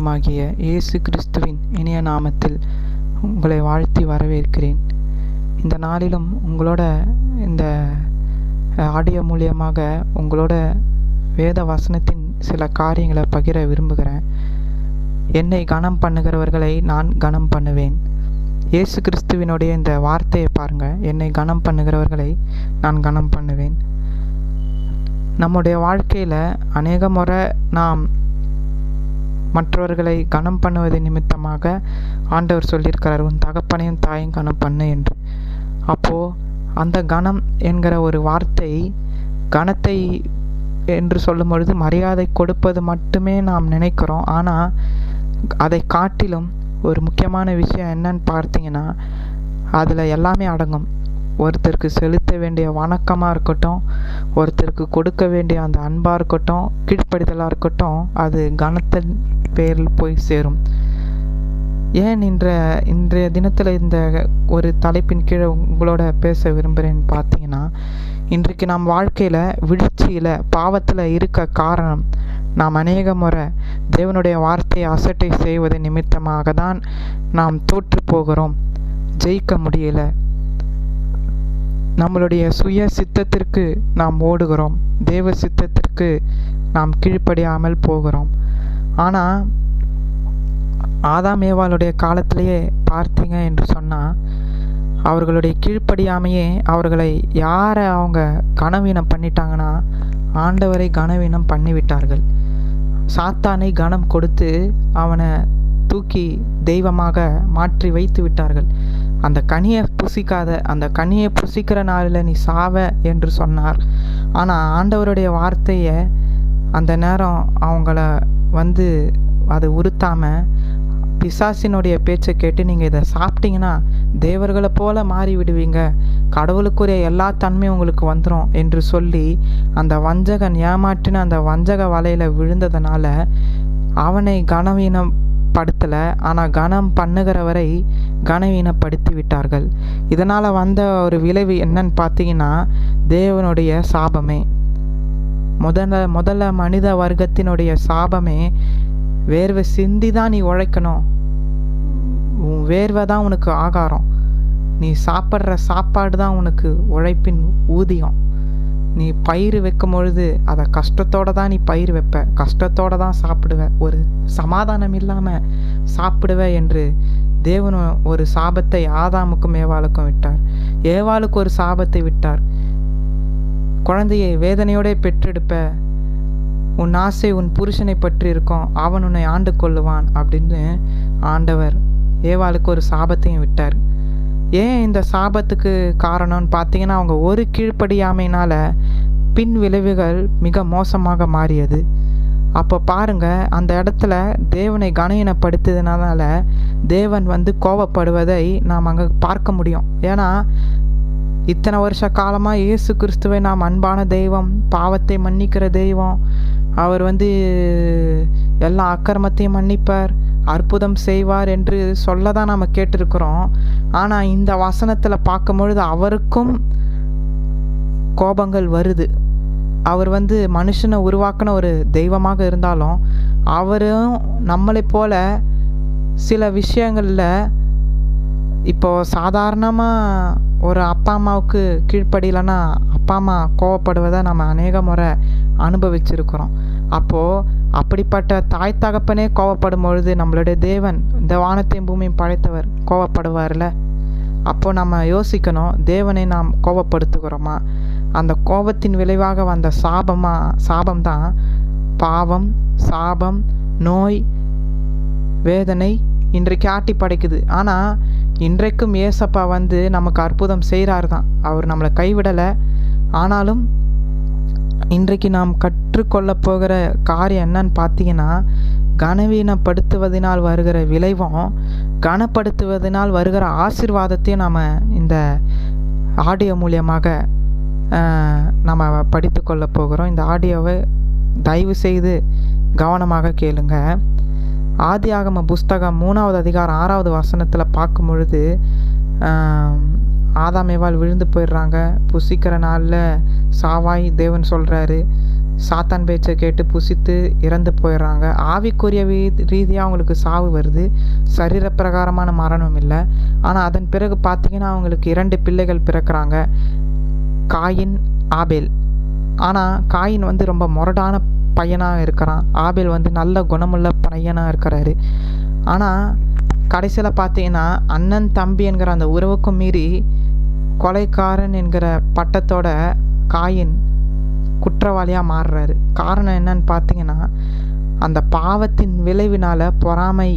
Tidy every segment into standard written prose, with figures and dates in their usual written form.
இரட்சகருமாகிய இயேசு கிறிஸ்துவின் இனிய நாமத்தில் உங்களை வாழ்த்தி வரவேற்கிறேன். இந்த நாளிலும் உங்களோட இந்த ஆடியோ மூலியமாக உங்களோட வேத வசனத்தின் சில காரியங்களை பகிர விரும்புகிறேன். என்னை கனம் பண்ணுகிறவர்களை நான் கனம் பண்ணுவேன். இயேசு கிறிஸ்துவினுடைய இந்த வார்த்தையை பாருங்கள். என்னை கனம் பண்ணுகிறவர்களை நான் கனம் பண்ணுவேன். நம்முடைய வாழ்க்கையில் அநேக முறை நாம் மற்றவர்களை கனம் பண்ணுவது நிமித்தமாக ஆண்டவர் சொல்லியிருக்கிறார், உன் தகப்பனையும் தாயும் கனம் பண்ணு என்று. அப்போது அந்த கனம் என்கிற ஒரு வார்த்தை, கனத்தை என்று சொல்லும் பொழுது மரியாதை கொடுப்பது மட்டுமே நாம் நினைக்கிறோம். ஆனால் அதை காட்டிலும் ஒரு முக்கியமான விஷயம் என்னன்னு பார்த்தீங்கன்னா, அதில் எல்லாமே அடங்கும். ஒருத்தருக்கு செலுத்த வேண்டிய வணக்கமாக இருக்கட்டும், ஒருத்தருக்கு கொடுக்க வேண்டிய அந்த அன்பாக இருக்கட்டும், கீழ்ப்படிதலாக இருக்கட்டும், அது கனத்தின் பேரில் போய் சேரும். ஏன் இன்றைய தினத்தில் இந்த ஒரு தலைப்பின் கீழே உங்களோட பேச விரும்புகிறேன்னு பார்த்தீங்கன்னா, இன்றைக்கு நாம் வாழ்க்கையில் வீழ்ச்சியில் பாவத்தில் இருக்க காரணம், நாம் அநேக முறை தேவனுடைய வார்த்தையை அசட்டை செய்வது நிமித்தமாக தான் நாம் தோற்று போகிறோம், ஜெயிக்க முடியல. நம்மளுடைய சுய சித்தத்திற்கு நாம் ஓடுகிறோம், தேவ சித்தத்திற்கு நாம் கீழ்ப்படியாமல் போகிறோம். ஆனால் ஆதாம் ஏவாளுடைய காலத்திலேயே பார்த்தீங்க என்று சொன்னால், அவர்களுடைய கீழ்ப்படியாமையே அவர்களை யாரை அவங்க கனவீனம் பண்ணிட்டாங்கன்னா, ஆண்டவரை கனவீனம் பண்ணிவிட்டார்கள். சாத்தானை கனம் கொடுத்து அவனை தூக்கி தெய்வமாக மாற்றி வைத்து விட்டார்கள். அந்த கனியை புசிக்காத, அந்த கனியை புசிக்கிற நாளில் நீ சாவ என்று சொன்னார். ஆனால் ஆண்டவருடைய வார்த்தையை அந்த நேரம் அவங்கள அதை உறுத்தாமல் பிசாசினுடைய பேச்சை கேட்டு நீங்கள் இதை சாப்பிட்டீங்கன்னா தேவர்களை போல மாறி விடுவீங்க, கடவுளுக்குரிய எல்லா தன்மையும் உங்களுக்கு வந்துடும் என்று சொல்லி அந்த வஞ்சகன் ஏமாற்றின அந்த வஞ்சக வலையில் விழுந்ததுனால அவனை கனவீனப்படுத்தலை, ஆனால் கனம் பண்ணுகிறவரை கனவீனப்படுத்தி விட்டார்கள். இதனால் வந்த ஒரு விளைவு என்னன்னு பார்த்தீங்கன்னா, தேவனுடைய சாபமே. முதல்ல மனித வர்க்கத்தினுடைய சாபமே, வேர்வை சிந்தி தான் நீ உழைக்கணும், உன் வேர்வை தான் உனக்கு ஆகாரம், நீ சாப்பிட்ற சாப்பாடு தான் உனக்கு உழைப்பின் ஊதியம், நீ பயிர் வைக்கும் பொழுது அதை கஷ்டத்தோடு தான் நீ பயிர் வைப்ப, கஷ்டத்தோடு தான் சாப்பிடுவ, ஒரு சமாதானம் இல்லாமல் சாப்பிடுவ என்று தேவன் ஒரு சாபத்தை ஆதாமுக்கும் ஏவாளுக்கும் விட்டார். ஏவாளுக்கு ஒரு சாபத்தை விட்டார், குழந்தையை வேதனையோட பெற்றெடுப்ப, உன் ஆசை உன் புருஷனை பற்றி இருக்கும், அவன் உன்னை ஆண்டு கொள்ளுவான் அப்படின்னு ஆண்டவர் ஏவாளுக்கு ஒரு சாபத்தையும் விட்டார். ஏன் இந்த சாபத்துக்கு காரணம்னு பார்த்தீங்கன்னா, அவங்க ஒரு கீழ்ப்படியாமையினால் பின் விளைவுகள் மிக மோசமாக மாறியது. அப்போ பாருங்க, அந்த இடத்துல தேவனை கனவீனப்படுத்தியதுனால தேவன் கோபப்படுவதை நாம் அங்கே பார்க்க முடியும். ஏன்னா இத்தனை வருஷ காலமாக இயேசு கிறிஸ்துவை நாம் அன்பான தெய்வம், பாவத்தை மன்னிக்கிற தெய்வம், அவர் எல்லா அக்கிரமத்தையும் மன்னிப்பார், அற்புதம் செய்வார் என்று சொல்ல தான் நாம் கேட்டிருக்கிறோம். ஆனால் இந்த வசனத்தில் பார்க்கும் பொழுது அவருக்கும் கோபங்கள் வருது. அவர் மனுஷனை உருவாக்கின ஒரு தெய்வமாக இருந்தாலும் அவரும் நம்மளை போல சில விஷயங்களில், இப்போது சாதாரணமாக ஒரு அப்பா அம்மாவுக்கு கீழ்ப்படியலைன்னா அப்பா அம்மா கோவப்படுவதை நம்ம அநேக முறை அனுபவிச்சிருக்கிறோம். அப்போது அப்படிப்பட்ட தாய் தகப்பனே கோவப்படும் பொழுது நம்மளுடைய தேவன், இந்த வானத்தையும் பூமியும் படைத்தவர், கோவப்படுவார்ல. அப்போது நம்ம யோசிக்கணும், தேவனை நாம் கோபப்படுத்துகிறோமா? அந்த கோபத்தின் விளைவாக வந்த சாபம்தான் பாவம், சாபம், நோய், வேதனை இன்றைக்கு ஆட்டி படைக்குது. ஆனால் இன்றைக்கும் ஏசப்பா நமக்கு அற்புதம் செய்கிறார் தான், அவர் நம்மளை கைவிடலை. ஆனாலும் இன்றைக்கு நாம் கற்றுக்கொள்ள போகிற காரியம் என்னன்னு பார்த்தீங்கன்னா, கனவீனப்படுத்துவதனால் வருகிற விளைவும் கனப்படுத்துவதனால் வருகிற ஆசீர்வாதத்தையும் நாம் இந்த ஆடியோ மூலியமாக நம்ம படித்து கொள்ள போகிறோம். இந்த ஆடியோவை தயவு செய்து கவனமாக கேளுங்க. ஆதியாகம புஸ்தகம் 3வது அதிகாரம் 6வது வசனத்தில் பார்க்கும் பொழுது, ஆதாம் ஏவாள் விழுந்து போயிடுறாங்க. புசிக்கிற நாளில் சாவாய் தேவன் சொல்கிறாரு. சாத்தான் பேச்சை கேட்டு புசித்து இறந்து போயிடுறாங்க. ஆவிக்குரிய ரீதியாக அவங்களுக்கு சாவு வருது, சரீரப்பிரகாரமான மரணம் இல்லை. ஆனால் அதன் பிறகு பார்த்திங்கன்னா அவங்களுக்கு 2 பிள்ளைகள் பிறக்கிறாங்க, காயின், ஆபேல். ஆனால் காயின் வந்து ரொம்ப முரடான பையனாக இருக்கிறான், ஆபேல் வந்து நல்ல குணமுள்ள பையனாக இருக்கிறாரு. ஆனால் கடைசியில் பார்த்தீங்கன்னா அண்ணன் தம்பி என்கிற அந்த உறவுக்கும் மீறி கொலைக்காரன் என்கிற பட்டத்தோட காயின் குற்றவாளியாக மாறுறாரு. காரணம் என்னன்னு பார்த்தீங்கன்னா அந்த பாவத்தின் விளைவினால் பொறாமை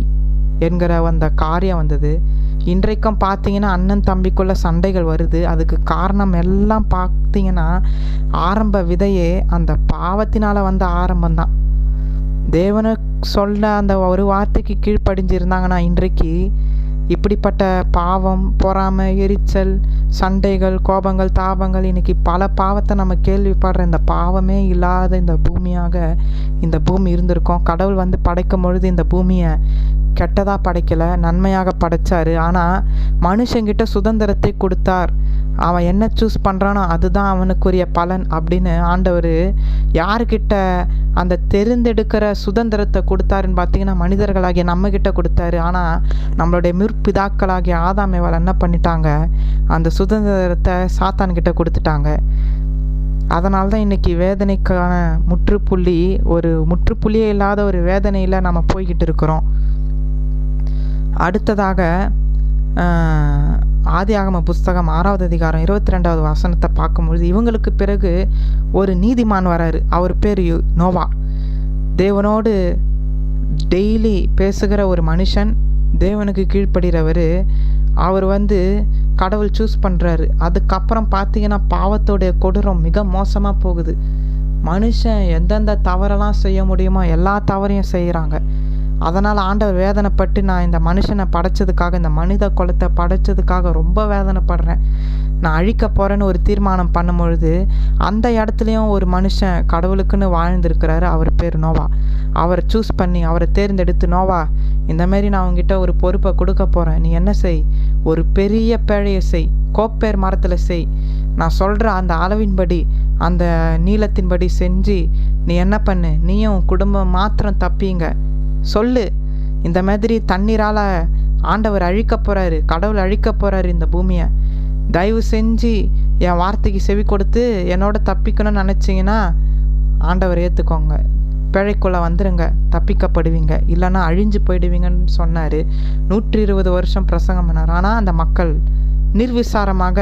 என்கிற அந்த காரியம் வந்தது. இன்றைக்கும் பார்த்தீங்கன்னா அண்ணன் தம்பிக்குள்ள சண்டைகள் வருது. அதுக்கு காரணம் எல்லாம் பார்த்தீங்கன்னா ஆரம்ப விதையே அந்த பாவத்தினால் வந்த ஆரம்பம்தான். தேவனை சொல்ல அந்த ஒரு வார்த்தைக்கு கீழ்ப்படிஞ்சிருந்தாங்கன்னா இன்றைக்கு இப்படிப்பட்ட பாவம், பொறாமை, எரிச்சல், சண்டைகள், கோபங்கள், தாபங்கள், இன்னைக்கு பல பாவத்தை நம்ம கேள்விப்படுற இந்த பாவமே இல்லாத இந்த பூமியாக இந்த பூமி இருந்திருக்கோம். கடவுள் வந்து படைக்கும் பொழுது இந்த பூமியை கெட்டதாக படைக்கலை, நன்மையாக படைச்சார். ஆனால் மனுஷங்கிட்ட சுதந்திரத்தை கொடுத்தார். அவன் என்ன சூஸ் பண்ணுறானோ அதுதான் அவனுக்குரிய பலன் அப்படின்னு ஆண்டவர் யாருக்கிட்ட அந்த தெரிந்தெடுக்கிற சுதந்திரத்தை கொடுத்தாருன்னு பார்த்தீங்கன்னா மனிதர்களாகிய நம்மக்கிட்ட கொடுத்தாரு. ஆனால் நம்மளுடைய முற்பிதாக்களாகிய ஆதாம் ஏவாள் என்ன பண்ணிட்டாங்க, அந்த சுதந்திரத்தை சாத்தான்கிட்ட கொடுத்துட்டாங்க. அதனால தான் இன்றைக்கி வேதனைக்கான ஒரு முற்றுப்புள்ளியே இல்லாத ஒரு வேதனையில் நம்ம போய்கிட்டு இருக்கிறோம். அடுத்ததாக ஆதியாகம புஸ்தகம் 6வது அதிகாரம் 22வது வசனத்தை பார்க்கும்பொழுது இவங்களுக்கு பிறகு ஒரு நீதிமான் வராரு. அவர் பேர் நோவா. தேவனோடு டெய்லி பேசுகிற ஒரு மனுஷன், தேவனுக்கு கீழ்ப்படுகிறவர். அவர் வந்து கடவுள் சூஸ் பண்ணுறாரு. அதுக்கப்புறம் பார்த்தீங்கன்னா பாவத்தோடைய கொடூரம் மிக மோசமாக போகுது. மனுஷன் எந்தெந்த தவறெல்லாம் செய்ய முடியுமோ எல்லா தவறையும் செய்கிறாங்க. அதனால் ஆண்டவர் வேதனைப்பட்டு, நான் இந்த மனுஷனை படைச்சதுக்காக, இந்த மனித குலத்தை படைச்சதுக்காக ரொம்ப வேதனைப்படுறேன், நான் அழிக்க போகிறேன்னு ஒரு தீர்மானம் பண்ணும்பொழுது அந்த இடத்துலையும் ஒரு மனுஷன் கடவுளுக்குன்னு வாழ்ந்துருக்கிறாரு. அவர் பேர் நோவா. அவரை சூஸ் பண்ணி அவரை தேர்ந்தெடுத்து, நோவா இந்தமாரி நான் உங்ககிட்ட ஒரு பொறுப்பை கொடுக்க போகிறேன், நீ என்ன செய், ஒரு பெரிய பேழையை செய், கோப்பேர் மரத்தில் செய், நான் சொல்கிற அந்த அளவின்படி அந்த நீளத்தின்படி செஞ்சு நீ என்ன பண்ணு, நீயும் குடும்பம் மாத்திரம் தப்பிங்க சொல்லு. இந்த மாதிரி தண்ணீரால் ஆண்டவர் அழிக்க போகிறாரு, கடவுள் அழிக்க போகிறாரு இந்த பூமியை. தயவு செஞ்சு என் வார்த்தைக்கு செவி கொடுத்து என்னோட தப்பிக்கணும்னு நினச்சிங்கன்னா ஆண்டவர் ஏற்றுக்கோங்க, பிழைக்குள்ளே வந்துடுங்க, தப்பிக்கப்படுவீங்க, இல்லைன்னா அழிஞ்சு போயிடுவீங்கன்னு சொன்னார். 120 வருஷம் பிரசங்கம் பண்ணார். ஆனால் அந்த மக்கள் நிர்விசாரமாக,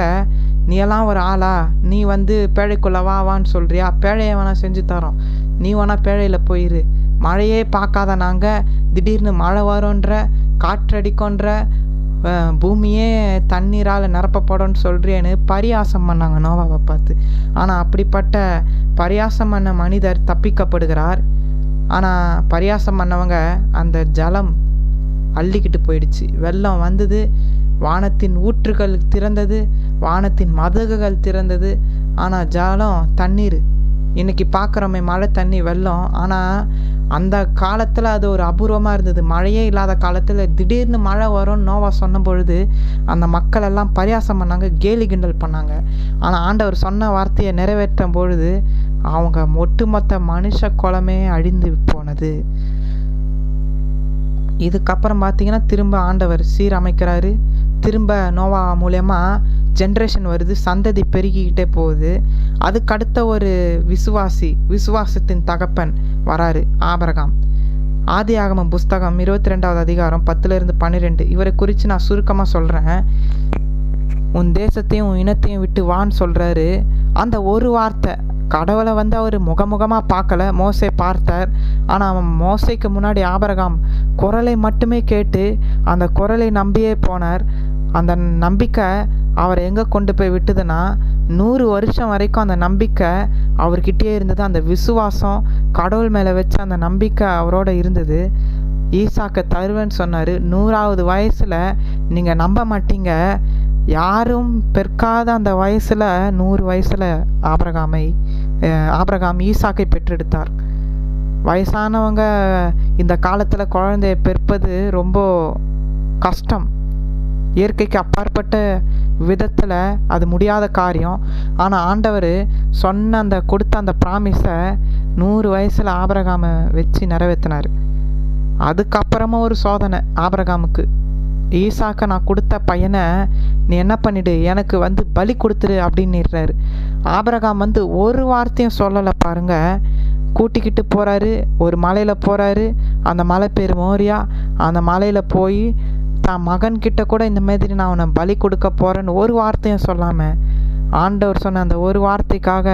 நீ எல்லாம் ஒரு ஆளா, நீ வந்து பேழைக்குள்ளே வான்னு சொல்கிறியா, பேழையை வேணா செஞ்சு தரோம், நீ வேணா பேழையில் போயிரு, மழையே பார்க்காத நாங்கள் திடீர்னு மழை வரோன்ற, காற்றடிக்கோன்ற, பூமியே தண்ணீரால் நிரப்பப்படணும்னு சொல்கிறேன்னு பரியாசம் பண்ணாங்க நோவாவை பார்த்து. ஆனால் அப்படிப்பட்ட பரியாசம் பண்ண மனிதர் தப்பிக்கப்படுகிறார். ஆனால் பரியாசம் பண்ணவங்க அந்த ஜலம் அள்ளிக்கிட்டு போயிடுச்சு. வெள்ளம் வந்தது, வானத்தின் ஊற்றுகள் திறந்தது, வானத்தின் மதகுகள் திறந்தது. ஆனால் ஜலம், தண்ணீர் இன்றைக்கி பார்க்குறோமே மழை தண்ணி, வெள்ளம். ஆனால் அந்த காலத்தில் அது ஒரு அபூர்வமாக இருந்தது. மழையே இல்லாத காலத்தில் திடீர்னு மழை வரும்னு நோவா சொன்ன பொழுது அந்த மக்கள் எல்லாம் பரியாசம் பண்ணாங்க, கேலி கிண்டல் பண்ணாங்க. ஆனால் ஆண்டவர் சொன்ன வார்த்தையை நிறைவேற்றும் பொழுது அவங்க ஒட்டுமொத்த மனுஷ குலமே அழிந்து போனது. இதுக்கப்புறம் பார்த்தீங்கன்னா திரும்ப ஆண்டவர் சீரமைக்கிறாரு. திரும்ப நோவா மூலயமா ஜென்ரேஷன் வருது, சந்ததி பெருகிக்கிட்டே போகுது. அதுக்கடுத்த ஒரு விசுவாசத்தின் தகப்பன் வராரு, ஆபிரகாம். ஆதியாகம புஸ்தகம் 22வது அதிகாரம் 10-12 இவரை குறித்து நான் சுருக்கமாக சொல்கிறேன். உன் தேசத்தையும் உன் இனத்தையும் விட்டு வான்னு சொல்கிறாரு. அந்த ஒரு வார்த்தை, கடவுளை வந்து அவர் முகமுகமாக பார்க்கல, மோசே பார்த்தார். ஆனால் அவன் மோசைக்கு முன்னாடி ஆபிரகாம் குரலை மட்டுமே கேட்டு அந்த குரலை நம்பியே போனார். அந்த நம்பிக்கை அவரை எங்கே கொண்டு போய் விட்டுதுன்னா 100 வருஷம் வரைக்கும் அந்த நம்பிக்கை அவர்கிட்டயே இருந்தது. அந்த விசுவாசம், கடவுள் மேலே வச்ச அந்த நம்பிக்கை அவரோட இருந்தது. ஈசாக்கை தருவேன்னு சொன்னார். 100வது வயசில், நீங்கள் நம்ப மாட்டீங்க, யாரும் பெற்காத அந்த வயசில் 100 வயசில் ஆபிரகாம் ஈசாக்கை பெற்றெடுத்தார். வயசானவங்க இந்த காலத்தில் குழந்தைய பெற்பது ரொம்ப கஷ்டம், இயற்கைக்கு அப்பாற்பட்ட விதத்தில் அது முடியாத காரியம். ஆனால் ஆண்டவர் கொடுத்த அந்த ப்ராமிஸை 100 வயசில் ஆபிரகாமை வச்சு நிறைவேற்றினார். அதுக்கப்புறமா ஒரு சோதனை ஆபிரகாமுக்கு. ஈசாக்கை நான் கொடுத்த பையனை நீ என்ன பண்ணிடு, எனக்கு பலி கொடுத்துரு அப்படின்னுறாரு. ஆபிரகாம் ஒரு வார்த்தையும் சொல்லலை பாருங்க. கூட்டிக்கிட்டு போகிறாரு, ஒரு மலையில் போகிறாரு. அந்த மலை பேர் மோரியா. அந்த மலையில் போய் தான் மகன்கிட்ட கூட இந்த மாதிரி நான் அவனை பலி கொடுக்க போகிறேன்னு ஒரு வார்த்தையும் சொல்லாமல், ஆண்டவர் சொன்ன அந்த ஒரு வார்த்தைக்காக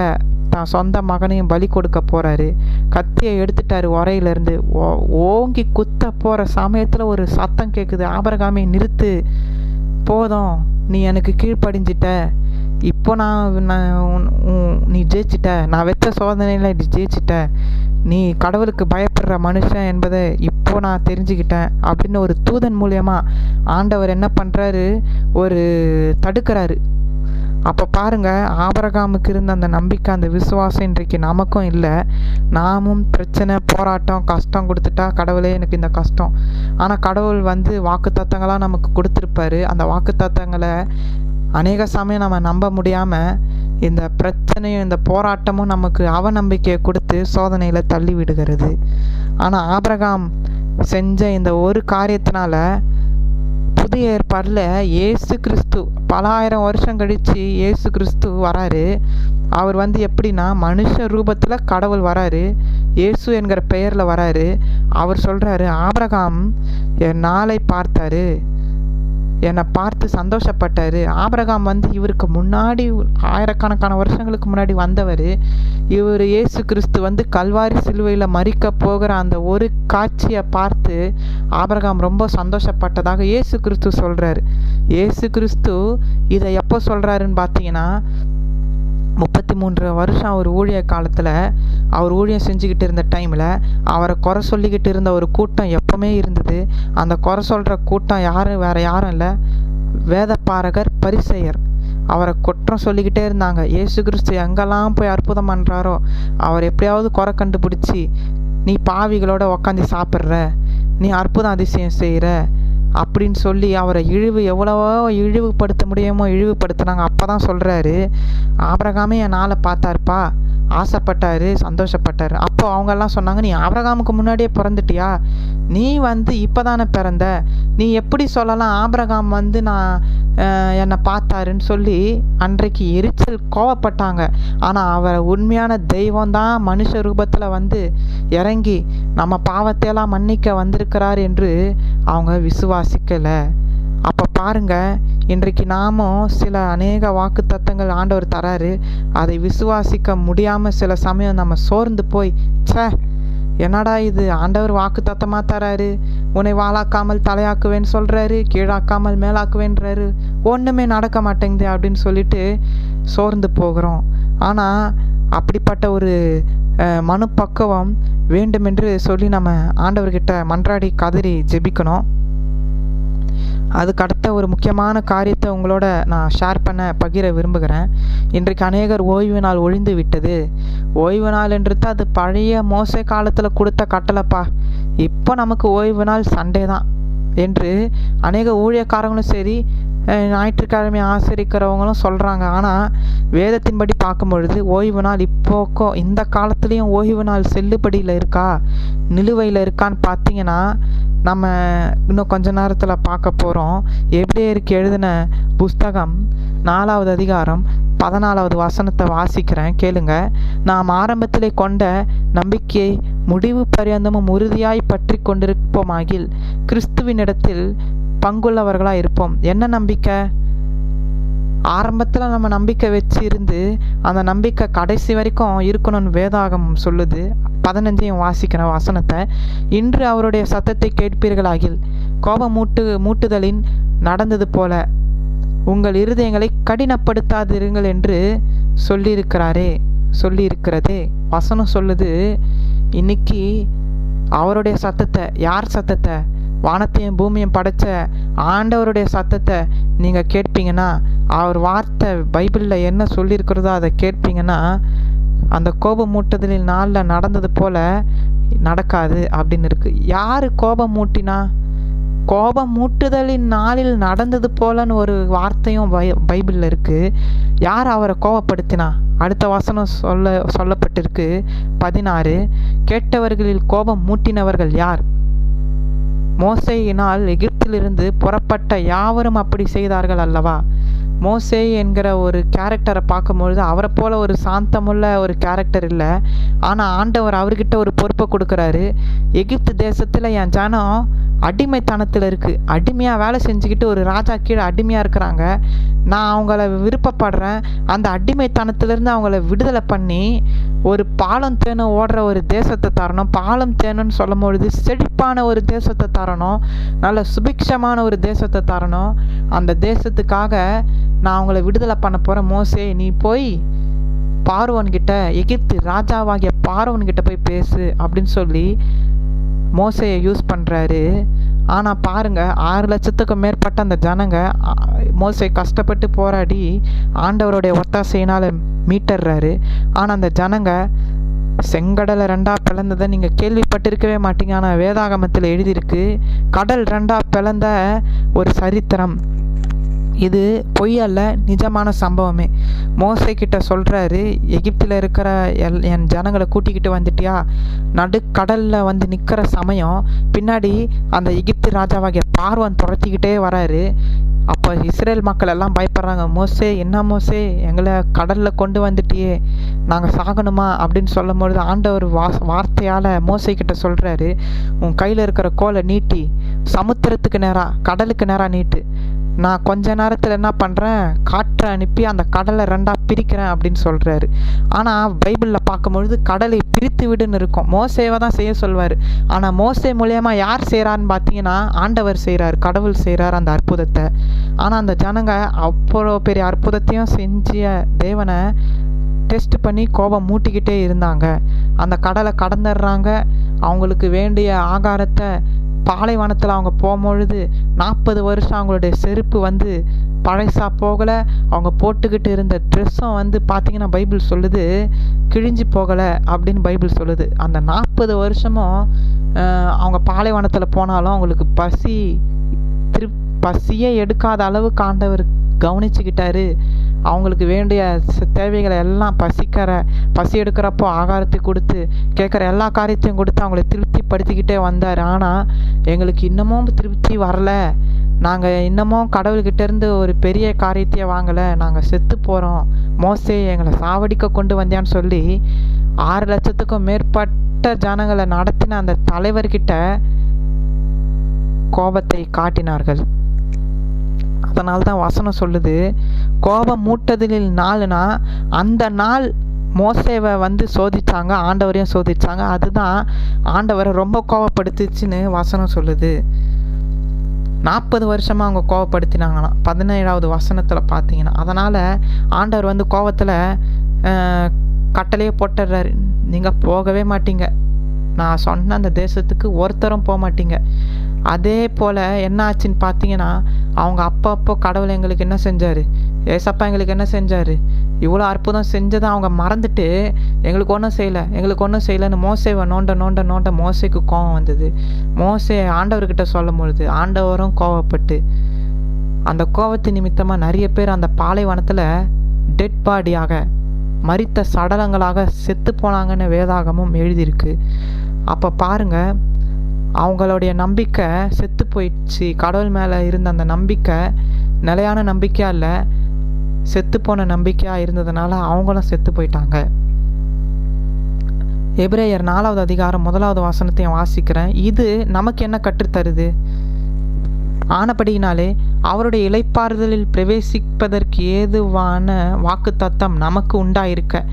தான் சொந்த மகனையும் பலி கொடுக்க போகிறாரு. கத்தியை எடுத்துட்டாரு உரையிலேருந்து. ஓங்கி குத்த போகிற சமயத்தில் ஒரு சத்தம் கேட்குது, ஆபிரகாமே நிறுத்து, போதும், நீ எனக்கு கீழ்ப்படிஞ்சிட்ட, இப்போ நீ ஜெயிச்சிட்ட, நான் வச்ச சோதனையில் நீ ஜெயிச்சிட்ட, நீ கடவுளுக்கு பயப்படுற மனுஷன் என்பதை இப்போ நான் தெரிஞ்சுக்கிட்டேன் அப்படின்னு ஒரு தூதன் மூலியமாக ஆண்டவர் என்ன பண்ணுறாரு, ஒரு தடுக்கிறாரு. அப்போ பாருங்க, ஆபிரகாமுக்கு இருந்த அந்த நம்பிக்கை, அந்த விசுவாசம் இன்றைக்கு நமக்கும் இல்லை. நாமும் பிரச்சனை, போராட்டம், கஷ்டம் கொடுத்துட்டா, கடவுளே எனக்கு இந்த கஷ்டம். ஆனால் கடவுள் வாக்குத்தத்தங்களாக நமக்கு கொடுத்துருப்பாரு. அந்த வாக்குத்தத்தங்களை அநேக சமயம் நம்ம நம்ப முடியாமல் இந்த பிரச்சனையும் இந்த போராட்டமும் நமக்கு அவநம்பிக்கையை கொடுத்து சோதனையில் தள்ளி விடுகிறது. ஆனால் ஆபிரகாம் செஞ்ச இந்த ஒரு காரியத்தினால புதிய ஏற்பாடில் இயேசு கிறிஸ்து பல ஆயிரம் வருஷம் கழித்து இயேசு கிறிஸ்து வராரு. அவர் எப்படின்னா மனுஷ ரூபத்தில் கடவுள் வராரு, இயேசு என்கிற பெயரில் வராரு. அவர் சொல்கிறாரு, ஆபிரகாம் என் நாளை பார்த்தாரு, என்னை பார்த்து சந்தோஷப்பட்டார். ஆபிரகாம் இவருக்கு முன்னாடி ஆயிரக்கணக்கான வருஷங்களுக்கு முன்னாடி வந்தவர். இவர் இயேசு கிறிஸ்து கல்வாரி சிலுவையில் மரிக்க போகிற அந்த ஒரு காட்சியை பார்த்து ஆபிரகாம் ரொம்ப சந்தோஷப்பட்டதாக இயேசு கிறிஸ்து சொல்கிறார். இயேசு கிறிஸ்து இதை எப்போ சொல்கிறாருன்னு பார்த்தீங்கன்னா, 33 வருஷம் அவர் ஊழிய காலத்தில், அவர் ஊழியம் செஞ்சுக்கிட்டு இருந்த டைமில் அவரை குறை சொல்லிக்கிட்டு இருந்த ஒரு கூட்டம் எப்பவுமே இருந்தது. அந்த குறை சொல்கிற கூட்டம் வேறு யாரும் இல்லை, வேதபாரகர், பரிசேயர். அவரை குற்றம் சொல்லிக்கிட்டே இருந்தாங்க. இயேசு கிறிஸ்து எங்கெல்லாம் போய் அற்புதம் பண்ணுறாரோ அவர் எப்படியாவது குறை கண்டுபிடிச்சி, நீ பாவிகளோட உக்காந்து சாப்பிட்ற, நீ அற்புதம் அதிசயம் செய்கிற அப்படின்னு சொல்லி அவரை எவ்வளவோ இழிவுபடுத்த முடியுமோ இழிவுபடுத்தினாங்க. அப்போ தான் சொல்கிறாரு, ஆபிரகாமே என் நாளை பார்த்தாருப்பா, ஆசைப்பட்டார், சந்தோஷப்பட்டார். அப்போ அவங்கெல்லாம் சொன்னாங்க, நீ ஆபிரகாமுக்கு முன்னாடியே பிறந்துட்டியா, நீ இப்போ தானே பிறந்த, நீ எப்படி சொல்லலாம் ஆபிரகாம் நான் என்னை பார்த்தாருன்னு சொல்லி அன்றைக்கு எரிச்சல் கோவப்பட்டாங்க. ஆனால் அவரை உண்மையான தெய்வம் தான் மனுஷ ரூபத்தில் இறங்கி நம்ம பாவத்தையெல்லாம் மன்னிக்க வந்திருக்கிறார் என்று அவங்க விசுவாசிக்கலை. அப்போ பாருங்க, இன்றைக்கு நாமும் சில அநேக வாக்கு தத்தங்கள் ஆண்டவர் தராரு, அதை விசுவாசிக்க முடியாமல் சில சமயம் நம்ம சோர்ந்து போய், என்னடா இது, ஆண்டவர் வாக்கு தத்தமாக தராரு, உன்னை வாளாக்காமல் தலையாக்குவேன்னு சொல்கிறாரு, கீழாக்காமல் மேலாக்குவேன்றாரு, ஒன்றுமே நடக்க மாட்டேங்குது அப்படின்னு சொல்லிட்டு சோர்ந்து போகிறோம். ஆனால் அப்படிப்பட்ட ஒரு மனப்பக்குவம் வேண்டுமென்று சொல்லி நம்ம ஆண்டவர்கிட்ட மன்றாடி கதறி ஜெபிக்கணும். அதுக்கு அடுத்த ஒரு முக்கியமான காரியத்தை உங்களோட நான் பகிர விரும்புகிறேன். இன்றைக்கு அநேகர் ஓய்வு நாள் ஒழிந்து விட்டது. ஓய்வு நாள் என்றது அது பழைய மோசே காலத்தில் கொடுத்த கட்டளைப்பா, இப்போ நமக்கு ஓய்வு நாள் சண்டே தான் என்று அநேக ஊழியக்காரங்களும் சரி, ஞாயிற்றுக்கிழமை ஆசிரிக்கிறவங்களும் சொல்கிறாங்க. ஆனால் வேதத்தின்படி பார்க்கும்பொழுது ஓய்வு நாள் இப்போக்கோ இந்த காலத்துலேயும் ஓய்வு நாள் செல்லுபடியில் இருக்கா, நிலுவையில் இருக்கான்னு பார்த்தீங்கன்னா, நம்ம இன்னும் கொஞ்ச நேரத்தில் பார்க்க போகிறோம். எபிரேயருக்கு எழுதின புஸ்தகம் 4வது அதிகாரம் 14வது வசனத்தை வாசிக்கிறேன், கேளுங்க. நாம் ஆரம்பத்திலே கொண்ட நம்பிக்கையை முடிவு பரியந்தமும் உறுதியாய் பற்றி கொண்டிருப்போமாகில் கிறிஸ்துவினிடத்தில் பங்குள்ளவர்களாக இருப்போம். என்ன நம்பிக்கை? ஆரம்பத்தில் நம்ம நம்பிக்கை வச்சு இருந்து அந்த நம்பிக்கை கடைசி வரைக்கும் இருக்கணும்னு வேதாகமம் சொல்லுது. 15 வாசிக்கிற வசனத்தை, இன்று அவருடைய சத்தத்தை கேட்பீர்களாகில் மூட்டுதலின் நடந்தது போல உங்கள் இருதயங்களை கடினப்படுத்தாதிருங்கள் என்று சொல்லியிருக்கிறதே வசனம் சொல்லுது. இன்னைக்கு அவருடைய சத்தத்தை, யார் சத்தத்தை? வானத்தையும் பூமியும் படைச்ச ஆண்டவருடைய சத்தத்தை நீங்கள் கேட்பீங்கன்னா, அவர் வார்த்தை பைபிளில் என்ன சொல்லியிருக்கிறதோ அதை கேட்பீங்கன்னா, அந்த கோபமூட்டுதலின் நாளில் நடந்தது போல் நடக்காது அப்படின்னு இருக்குது. யார் கோபமூட்டினா? கோபமூட்டுதலின் நாளில் நடந்தது போலன்னு ஒரு வார்த்தையும் பைபிளில் இருக்குது. யார் அவரை கோபப்படுத்தினா? அடுத்த வசனம் சொல்லப்பட்டிருக்கு 16. கேட்டவர்களில் கோபம் மூட்டினவர்கள் யார்? மோசேயினால் எகிப்திலிருந்து புறப்பட்ட யாவரும் அப்படி செய்தார்கள் அல்லவா? மோசே என்கிற ஒரு கேரக்டரை பார்க்கும்பொழுது அவரை போல் ஒரு சாந்தமுள்ள ஒரு கேரக்டர் இல்லை. ஆனால் ஆண்டவர் அவர்கிட்ட ஒரு பொறுப்பை கொடுக்குறாரு. எகிப்து தேசத்தில் என் ஜனம் அடிமைத்தனத்தில் இருக்குது, அடிமையாக வேலை செஞ்சுக்கிட்டு ஒரு ராஜா கீழே அடிமையாக இருக்கிறாங்க. நான் அவங்கள விருப்பப்படுறேன். அந்த அடிமைத்தனத்திலேருந்து அவங்கள விடுதலை பண்ணி ஒரு பாலம் தேனும் ஓடுற ஒரு தேசத்தை தரணும். பாலம் தேனுன்னு சொல்லும் பொழுது செழிப்பான ஒரு தேசத்தை தரணும், நல்ல சுபிக்ஷமான ஒரு தேசத்தை தரணும். அந்த தேசத்துக்காக நான் அவங்கள விடுதலை பண்ண போகிறேன். மோசே, நீ போய் பார்வோன்கிட்ட, எகிப்து ராஜாவாகிய பார்வோன்கிட்ட போய் பேசு அப்படின்னு சொல்லி மோசையை யூஸ் பண்ணுறாரு. ஆனால் பாருங்கள், 6 லட்சத்துக்கும் மேற்பட்ட அந்த ஜனங்க மோசே கஷ்டப்பட்டு போராடி ஆண்டவருடைய ஒத்தாசையினால் மீட்டுறாரு. ஆனால் அந்த ஜனங்க செங்கடலை 2 பிளந்ததை நீங்கள் கேள்விப்பட்டிருக்கவே மாட்டீங்க. ஆனால் வேதாகமத்தில் எழுதியிருக்கு, கடல் 2 பிளந்த ஒரு சரித்திரம். இது பொய்யல்ல, நிஜமான சம்பவமே. மோசே கிட்ட சொல்கிறாரு, எகிப்தில் இருக்கிற என் ஜனங்களை கூட்டிக்கிட்டு வந்துட்டியா? நடுக்கடலில் வந்து நிற்கிற சமயம் பின்னாடி அந்த எகிப்து ராஜாவாகிய பார்வோன் துரத்திக்கிட்டே வராரு. அப்போ இஸ்ரேல் மக்கள் எல்லாம் பயப்படுறாங்க. மோசே, என்ன மோசே, எங்களை கடலில் கொண்டு வந்துட்டியே, நாங்கள் சாகணுமா அப்படின்னு சொல்லும் பொழுது ஆண்டவர் வார்த்தையால் மோசே கிட்ட சொல்கிறாரு, உன் கையில் இருக்கிற கோலை நீட்டி சமுத்திரத்துக்கு நேராக, கடலுக்கு நேராக நீட்டு. நான் கொஞ்ச நேரத்தில் என்ன பண்ணுறேன், காற்றை அனுப்பி அந்த கடலை 2 பிரிக்கிறேன் அப்படின்னு சொல்கிறாரு. ஆனால் பைபிளில் பார்க்கும்பொழுது கடலை பிரித்து விடுன்னு இருக்கும். மோசேவை தான் செய்ய சொல்வார். ஆனால் மோசே மூலியமா யார் செய்கிறான்னு பார்த்தீங்கன்னா ஆண்டவர் செய்கிறார், கடவுள் செய்கிறார் அந்த அற்புதத்தை. ஆனால் அந்த ஜனங்க அவ்வளோ பெரிய அற்புதத்தையும் செஞ்ச தேவனை டெஸ்ட் பண்ணி கோபம் மூட்டிக்கிட்டே இருந்தாங்க. அந்த கடலை கடந்துடுறாங்க. அவங்களுக்கு வேண்டிய ஆகாரத்தை பாலைவனத்தில் அவங்க போகும்பொழுது 40 வருஷம் அவங்களுடைய செருப்பு வந்து பழைசா போகலை. அவங்க போட்டுக்கிட்டு இருந்த ட்ரெஸ்ஸும் வந்து பார்த்திங்கன்னா பைபிள் சொல்லுது கிழிஞ்சு போகலை அப்படின்னு பைபிள் சொல்லுது. அந்த 40 வருஷமும் அவங்க பாலைவனத்தில் போனாலும் அவங்களுக்கு பசியே எடுக்காத அளவுக்கு ஆண்டவர் கவனிச்சுக்கிட்டாரு. அவங்களுக்கு வேண்டிய தேவைகளை எல்லாம் பசி எடுக்கிறப்போ ஆகாரத்தை கொடுத்து, கேட்குற எல்லா காரியத்தையும் கொடுத்து அவங்கள திருப்திப்படுத்திக்கிட்டே வந்தார். ஆனால் எங்களுக்கு இன்னமும் திருப்தி வரலை, நாங்கள் இன்னமும் கடவுள்கிட்டேருந்து ஒரு பெரிய காரியத்தையே வாங்கலை, நாங்கள் செத்து போகிறோம், மோசே எங்களை சாவடிக்க கொண்டு வந்தியான்னு சொல்லி 6 லட்சத்துக்கும் மேற்பட்ட ஜனங்களை நடத்தின அந்த தலைவர்கிட்ட கோபத்தை காட்டினார்கள். அதனால்தான் வசனம் சொல்லுது, கோபம் மூட்டதில் நாள்னா அந்த நாள் மோசேவை வந்து சோதிச்சாங்க, ஆண்டவரையும் சோதிச்சாங்க. அதுதான் ஆண்டவரை ரொம்ப கோபப்படுத்துச்சுன்னு வசனம் சொல்லுது. 40 வருஷமாக அவங்க கோபப்படுத்தினாங்களாம் 17வது வசனத்தில் பார்த்தீங்கன்னா. அதனால் ஆண்டவர் வந்து கோபத்தில் கட்டளையே போட்டுடுறாரு, நீங்கள் போகவே மாட்டீங்க, நான் சொன்ன அந்த தேசத்துக்கு ஒருத்தரும் போக மாட்டீங்க. அதே போல் என்ன ஆச்சுன்னு பார்த்தீங்கன்னா, அவங்க அப்பப்போ கடவுள் எங்களுக்கு என்ன செஞ்சார், ஏசப்பா எங்களுக்கு என்ன செஞ்சார், இவ்வளோ அற்புதம் செஞ்சதை அவங்க மறந்துட்டு எங்களுக்கு ஒன்றும் செய்யலைன்னு மோசேவை நோண்ட மோசேக்கு கோபம் வந்தது. மோசே ஆண்டவர்கிட்ட சொல்லும் பொழுது ஆண்டவரும் கோவப்பட்டு, அந்த கோபத்து நிமித்தமாக நிறைய பேர் அந்த பாலைவனத்தில் டெட் பாடியாக, மரித்த சடலங்களாக செத்து போனாங்கன்னு வேதாகமும் எழுதியிருக்கு. அப்போ பாருங்கள், அவங்களுடைய நம்பிக்கை செத்து போயிடுச்சு. கடவுள் மேலே இருந்த அந்த நம்பிக்கை நிலையான நம்பிக்கையாக இல்லை, செத்துப்போன நம்பிக்கையாக இருந்ததுனால அவங்களும் செத்து போயிட்டாங்க. எபிரேயர் 4வது அதிகாரம் 1வது வசனத்தையும் வாசிக்கிறேன். இது நமக்கு என்ன கற்றுத்தருது? ஆனபடியினாலே அவருடைய இளைப்பாறுதலில் பிரவேசிப்பதற்கு ஏதுவான வாக்கு தத்தம் நமக்கு உண்டாயிருக்க,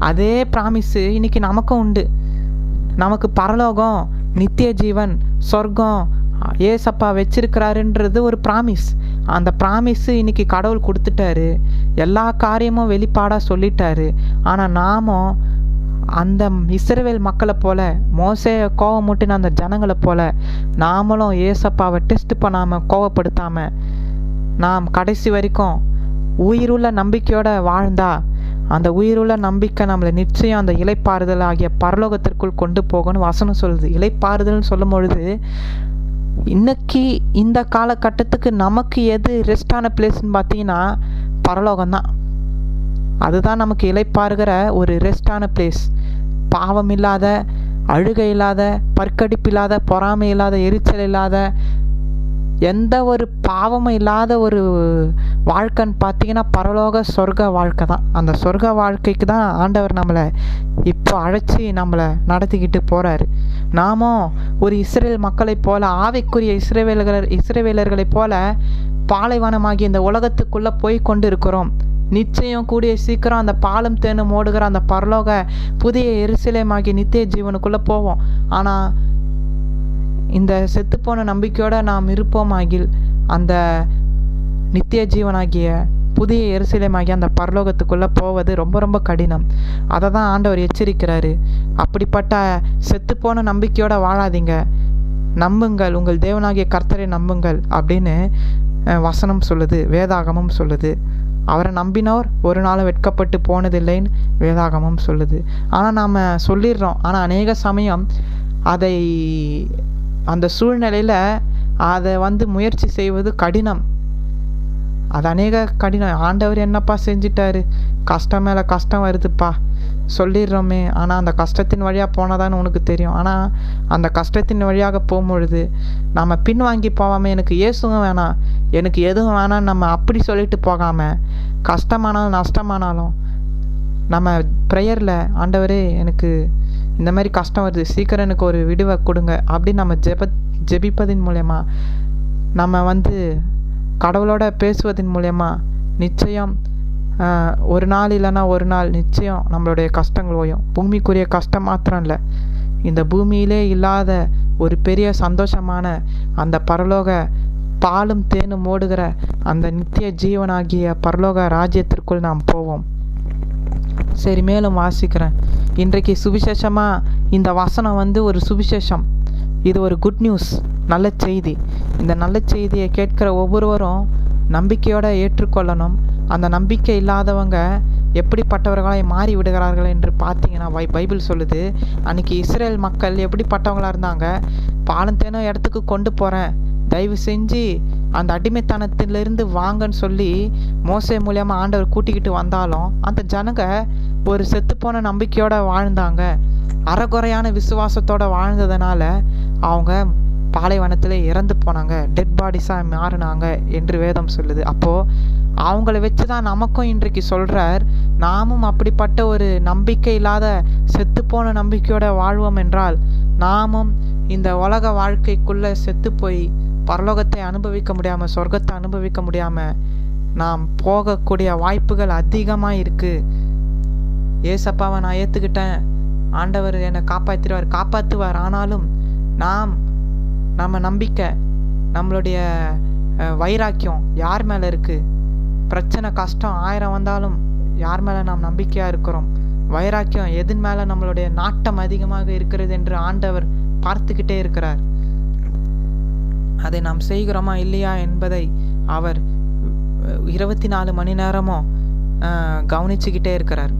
அதே பிராமிஸு இன்னைக்கு நமக்கும் உண்டு. நமக்கு பரலோகம், நித்திய ஜீவன், சொர்க்கம் ஏசப்பா வச்சிருக்கிறாருன்றது ஒரு ப்ராமிஸ். அந்த ப்ராமிஸு இன்னைக்கு கடவுள் கொடுத்துட்டாரு, எல்லா காரியமும் வெளிப்பாடாக சொல்லிட்டாரு. ஆனால் நாமும் அந்த இஸ்ரவேல் மக்களை போல, மோசேயை கோவம் மூட்டின அந்த ஜனங்களை போல நாமளும் ஏசப்பாவை டெஸ்ட் பண்ணாமல் கோவப்படுத்தாமல் நாம் கடைசி வரைக்கும் உயிருள்ள நம்பிக்கையோடு வாழ்ந்தா அந்த உயிருள்ள நம்பிக்கை நம்மளை நிச்சயம் அந்த இளைப்பாறுதல் ஆகிய பரலோகத்திற்குள் கொண்டு போகணும்னு வசனம் சொல்லுது. இளைப்பாறுதல்னு சொல்லும் பொழுது இன்னைக்கு இந்த காலகட்டத்துக்கு நமக்கு எது ரெஸ்டான பிளேஸ்ன்னு பார்த்தீங்கன்னா பரலோகம்தான். அதுதான் நமக்கு இளைப்பாறுகிற ஒரு ரெஸ்டான பிளேஸ். பாவம் இல்லாத, அழுகை இல்லாத, பற்கடிப்பு இல்லாத, பொறாமை இல்லாத, எரிச்சல் இல்லாத, எந்த ஒரு பாவமும் இல்லாத ஒரு வாழ்க்கைன்னு பார்த்தீங்கன்னா பரலோக சொர்க்க வாழ்க்கை தான். அந்த சொர்க்க வாழ்க்கைக்கு தான் ஆண்டவர் நம்மளை இப்போ அழைச்சி நம்மளை நடத்திக்கிட்டு போகிறாரு. நாமும் ஒரு இஸ்ரேல் மக்களைப் போல, ஆவிக்குரிய இஸ்ரவேலர்களைப் போல பாலைவனமாகி இந்த உலகத்துக்குள்ளே போய் கொண்டு இருக்கிறோம். நிச்சயம் கூடிய சீக்கிரம் அந்த பாலும் தேனும் ஓடுகிற அந்த பரலோக புதிய எருசலேமாகி நித்திய ஜீவனுக்குள்ளே போவோம். ஆனால் இந்த செத்துப்போன நம்பிக்கையோடு நாம் இருப்போமாகில் அந்த நித்திய ஜீவனாகிய புதிய எருசலேமாகிய அந்த பரலோகத்துக்குள்ளே போவது ரொம்ப ரொம்ப கடினம். அதை தான் ஆண்டவர் எச்சரிக்கிறாரு. அப்படிப்பட்ட செத்துப்போன நம்பிக்கையோடு வாழாதீங்க, நம்புங்கள், உங்கள் தேவனாகிய கர்த்தரை நம்புங்கள் அப்படின்னு வசனம் சொல்லுது, வேதாகமும் சொல்லுது. அவரை நம்பினோர் ஒரு நாளும் வெட்கப்பட்டு போனதில்லைன்னு வேதாகமும் சொல்லுது. ஆனால் நாம் சொல்லிடுறோம். ஆனால் அநேக சமயம் அதை அந்த சூழ்நிலையில் அதை முயற்சி செய்வது கடினம். அது அநேக கடினம். ஆண்டவர் என்னப்பா செஞ்சிட்டாரு, கஷ்டம் மேலே கஷ்டம் வருதுப்பா சொல்லிடுறோமே. ஆனால் அந்த கஷ்டத்தின் வழியாக போனாதான்னு உனக்கு தெரியும். ஆனால் அந்த கஷ்டத்தின் வழியாக போகும்பொழுது நம்ம பின்வாங்கி போகாமல், எனக்கு இயேசுவும் வேணாம், எனக்கு எதுவும் வேணான்னு நம்ம அப்படி சொல்லிட்டு போகாமல், கஷ்டமானாலும் நஷ்டமானாலும் நம்ம ப்ரேயரில் ஆண்டவரே எனக்கு இந்த மாதிரி கஷ்டம் வருது, சீக்கிரம் எனக்கு ஒரு விடுவை கொடுங்க அப்படின்னு நம்ம ஜெபிப்பதின் மூலயமா, நம்ம கடவுளோட பேசுவதன் மூலயமா நிச்சயம் ஒரு நாள் இல்லைன்னா ஒரு நாள் நிச்சயம் நம்மளுடைய கஷ்டங்கள் ஓயும். பூமிக்குரிய கஷ்டம் மாத்திரம் இல்லை, இந்த பூமியிலே இல்லாத ஒரு பெரிய சந்தோஷமான அந்த பரலோக பாலும் தேனும் ஓடுகிற அந்த நித்திய ஜீவனாகிய பரலோக ராஜ்யத்திற்குள் நாம் போவோம். சரி, மேலும் வாசிக்கிறேன். இன்றைக்கு சுவிசேஷமாக இந்த வசனம் ஒரு சுவிசேஷம். இது ஒரு குட் நியூஸ், நல்ல செய்தி. இந்த நல்ல செய்தியை கேட்கிற ஒவ்வொருவரும் நம்பிக்கையோடு ஏற்றுக்கொள்ளணும். அந்த நம்பிக்கை இல்லாதவங்க எப்படிப்பட்டவர்களாய் மாறி விடுகிறார்கள் என்று பார்த்தீங்கன்னா பைபிள் சொல்லுது. அன்றைக்கி இஸ்ரேல் மக்கள் எப்படிப்பட்டவங்களாக இருந்தாங்க, பாலந்தேனோ இடத்துக்கு கொண்டு போகிறேன், தயவு செஞ்சு அந்த அடிமைத்தனத்திலிருந்து வாங்கன்னு சொல்லி மோசே மூலியமாக ஆண்டவர் கூட்டிக்கிட்டு வந்தாலும் அந்த ஜனங்க ஒரு செத்துப்போன நம்பிக்கையோடு வாழ்ந்தாங்க. அறகுறையான விசுவாசத்தோடு வாழ்ந்ததுனால அவங்க பாலைவனத்தில் இறந்து போனாங்க, டெட் பாடிஸாக மாறினாங்க என்று வேதம் சொல்லுது. அப்போது அவங்கள வச்சு தான் நமக்கும் இன்றைக்கு சொல்கிறார், நாமும் அப்படிப்பட்ட ஒரு நம்பிக்கை இல்லாத செத்துப்போன நம்பிக்கையோடு வாழ்வோம் என்றால் நாமும் இந்த உலக வாழ்க்கைக்குள்ளே செத்து போய் பரலோகத்தை அனுபவிக்க முடியாமல், சொர்க்கத்தை அனுபவிக்க முடியாமல் நாம் போகக்கூடிய வாய்ப்புகள் அதிகமாக இருக்குது. ஏசப்பாவை நான் ஏற்றுக்கிட்டேன், ஆண்டவர் என்னை காப்பாற்றுவார். ஆனாலும் நம்ம நம்பிக்கை, நம்மளுடைய வைராக்கியம் யார் மேலே இருக்குது? பிரச்சனை கஷ்டம் 1000 வந்தாலும் யார் மேலே நாம் நம்பிக்கையாக இருக்கிறோம்? வைராக்கியம் எதன் மேலே நம்மளுடைய நாட்டம் அதிகமாக இருக்கிறது என்று ஆண்டவர் பார்த்துக்கிட்டே இருக்கிறார். அதை நாம் செய்கிறோமா இல்லையா என்பதை அவர் 24 மணி நேரமும் கவனிச்சுக்கிட்டே இருக்கிறார்.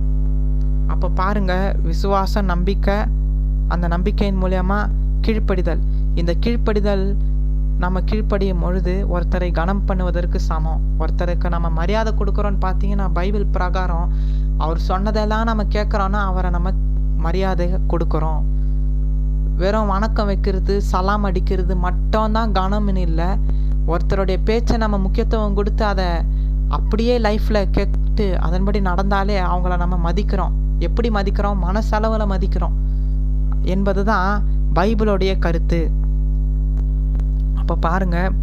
அப்போ பாருங்க, விசுவாசம், நம்பிக்கை, அந்த நம்பிக்கையின் மூலமா கீழ்ப்படிதல். இந்த கீழ்ப்படிதல் நம்ம கீழ்ப்படியும் பொழுது ஒருத்தரை கனம் பண்ணுவதற்கு சமம். ஒருத்தருக்கு நம்ம மரியாதை கொடுக்குறோன்னு பார்த்தீங்கன்னா பைபிள் பிரகாரம் அவர் சொன்னதெல்லாம் நம்ம கேட்குறோன்னா அவரை நம்ம மரியாதை கொடுக்குறோம். வெறும் வணக்கம் வைக்கிறது, சலாம் அடிக்கிறது மட்டும்தான் கனம்னு இல்லை. ஒருத்தருடைய பேச்சை நம்ம முக்கியத்துவம் கொடுத்து அதை அப்படியே லைஃப்பில் கேட்டு அதன்படி நடந்தாலே அவங்கள நம்ம மதிக்கிறோம். எப்படி மதிக்கிறோம்? மனசளவில் மதிக்கிறோம் என்பது தான் பைபிளுடைய கருத்து. அப்போ பாருங்கள்,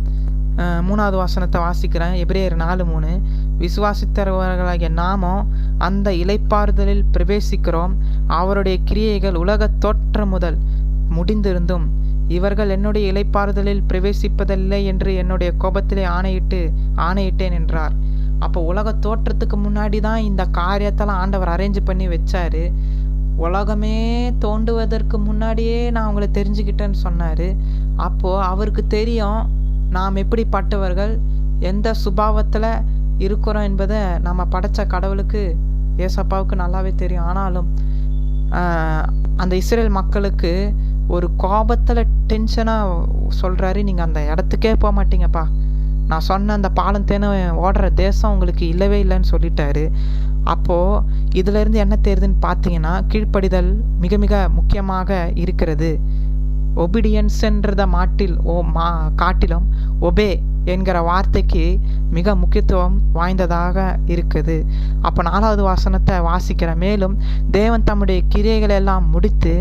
3வது வசனத்தை வாசிக்கிறேன். எபிரேயர் 4:3. விசுவாசித்தவர்களாகிய நாமும் அந்த இளைப்பாறுதலில் பிரவேசிக்கிறோம். அவருடைய கிரியைகள் உலகத் தோற்றம் முதல் முடிந்திருந்தும் இவர்கள் என்னுடைய இளைப்பாறுதலில் பிரவேசிப்பதில்லை என்று என்னுடைய கோபத்திலே ஆணையிட்டேன் என்றார். அப்போ உலக தோற்றத்துக்கு முன்னாடி தான் இந்த காரியத்தெல்லாம் ஆண்டவர் அரேஞ்ச் பண்ணி வச்சாரு. உலகமே தோண்டுவதற்கு முன்னாடியே நான் அவங்கள தெரிஞ்சுக்கிட்டேன்னு சொன்னார். அப்போது அவருக்கு தெரியும் நாம் எப்படிப்பட்டவர்கள், எந்த சுபாவத்தில் இருக்கிறோம் என்பதை நம்ம படைத்த கடவுளுக்கு, ஏசப்பாவுக்கு நல்லாவே தெரியும். ஆனாலும் அந்த இஸ்ரேல் மக்களுக்கு ஒரு கோபத்தில் டென்ஷனாக சொல்கிறாரு, நீங்கள் அந்த இடத்துக்கே போக மாட்டீங்கப்பா, நான் சொன்ன அந்த பாலம் தேனை ஓடுற தேசம் உங்களுக்கு இல்லவே இல்லைன்னு சொல்லிட்டாரு. அப்போது இதிலிருந்து என்ன தெரியுதுன்னு பார்த்தீங்கன்னா, கீழ்ப்படிதல் மிக மிக முக்கியமாக இருக்கிறது. ஒபீடியன்ஸ்ன்றத காட்டிலும் ஒபே என்கிற வார்த்தைக்கு மிக முக்கியத்துவம் வாய்ந்ததாக இருக்குது. அப்போ 4வது வசனத்தை வாசிக்கிற, மேலும் தேவன் தம்முடைய கிரியைகள் எல்லாம் முடித்து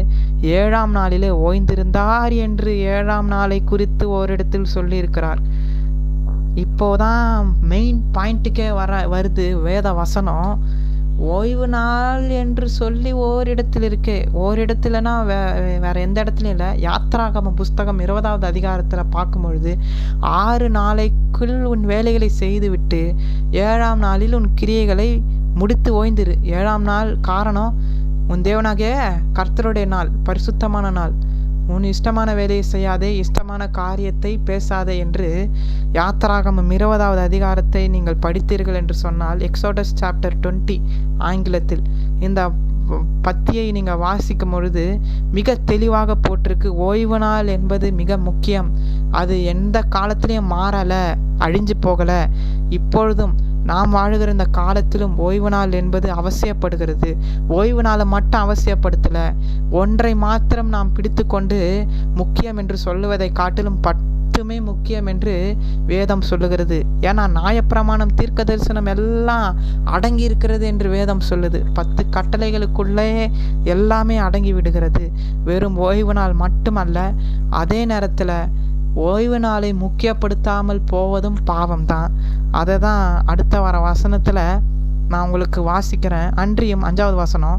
7ஆம் நாளிலே ஓய்ந்திருந்தார் என்று 7ஆம் நாளை குறித்து ஓரிடத்தில் சொல்லியிருக்கிறார். இப்போதான் மெயின் பாயிண்ட்டுக்கே வருது வேத வசனம். ஓய்வு நாள் என்று சொல்லி ஓரிடத்தில் இருக்கு. ஓரிடத்துலனா வேற எந்த இடத்துலையும் இல்லை. யாத்ராகமம் புஸ்தகம் 20வது அதிகாரத்தில் பார்க்கும் பொழுது 6 நாளைக்குள் உன் வேலைகளை செய்துவிட்டு 7ஆம் நாளில் உன் கிரியைகளை முடித்து ஓய்ந்திரு. 7ஆம் நாள் காரணம் உன் தேவனாகிய கர்த்தருடைய நாள், பரிசுத்தமான நாள். உன் இஷ்டமான வேலையை செய்யாதே, இஷ்டமான காரியத்தை பேசாதே என்று யாத்ராகமம் 20வது அதிகாரத்தை நீங்கள் படித்தீர்கள் என்று சொன்னால், எக்ஸோடஸ் சாப்டர் 20 ஆங்கிலத்தில் இந்த பத்தியை நீங்கள் வாசிக்கும் பொழுது மிக தெளிவாக போட்டிருக்கு. ஓய்வு நாள் என்பது மிக முக்கியம். அது எந்த காலத்திலையும் மாறலை, அழிஞ்சு போகலை. இப்பொழுதும் நாம் வாழுகிற இந்த காலத்திலும் ஓய்வு நாள் என்பது அவசியப்படுகிறது. ஓய்வு நாளை மட்டும் அவசியப்படுத்தலை, ஒன்றை மாத்திரம் நாம் பிடித்து கொண்டு முக்கியம் என்று சொல்லுவதை காட்டிலும் மட்டுமே முக்கியம் என்று வேதம் சொல்லுகிறது. ஏன்னா நியாயப்பிரமாணம், தீர்க்க தரிசனம் எல்லாம் அடங்கி இருக்கிறது என்று வேதம் சொல்லுது. 10 கட்டளைகளுக்குள்ளே எல்லாமே அடங்கி விடுகிறது. வெறும் ஓய்வு நாள் மட்டுமல்ல, அதே நேரத்தில் ஓய்வு நாளை முக்கியப்படுத்தாமல் போவதும் பாவம்தான். அதை தான் அடுத்த வர வசனத்தில் நான் உங்களுக்கு வாசிக்கிறேன். அன்றியும் 5வது வசனம்,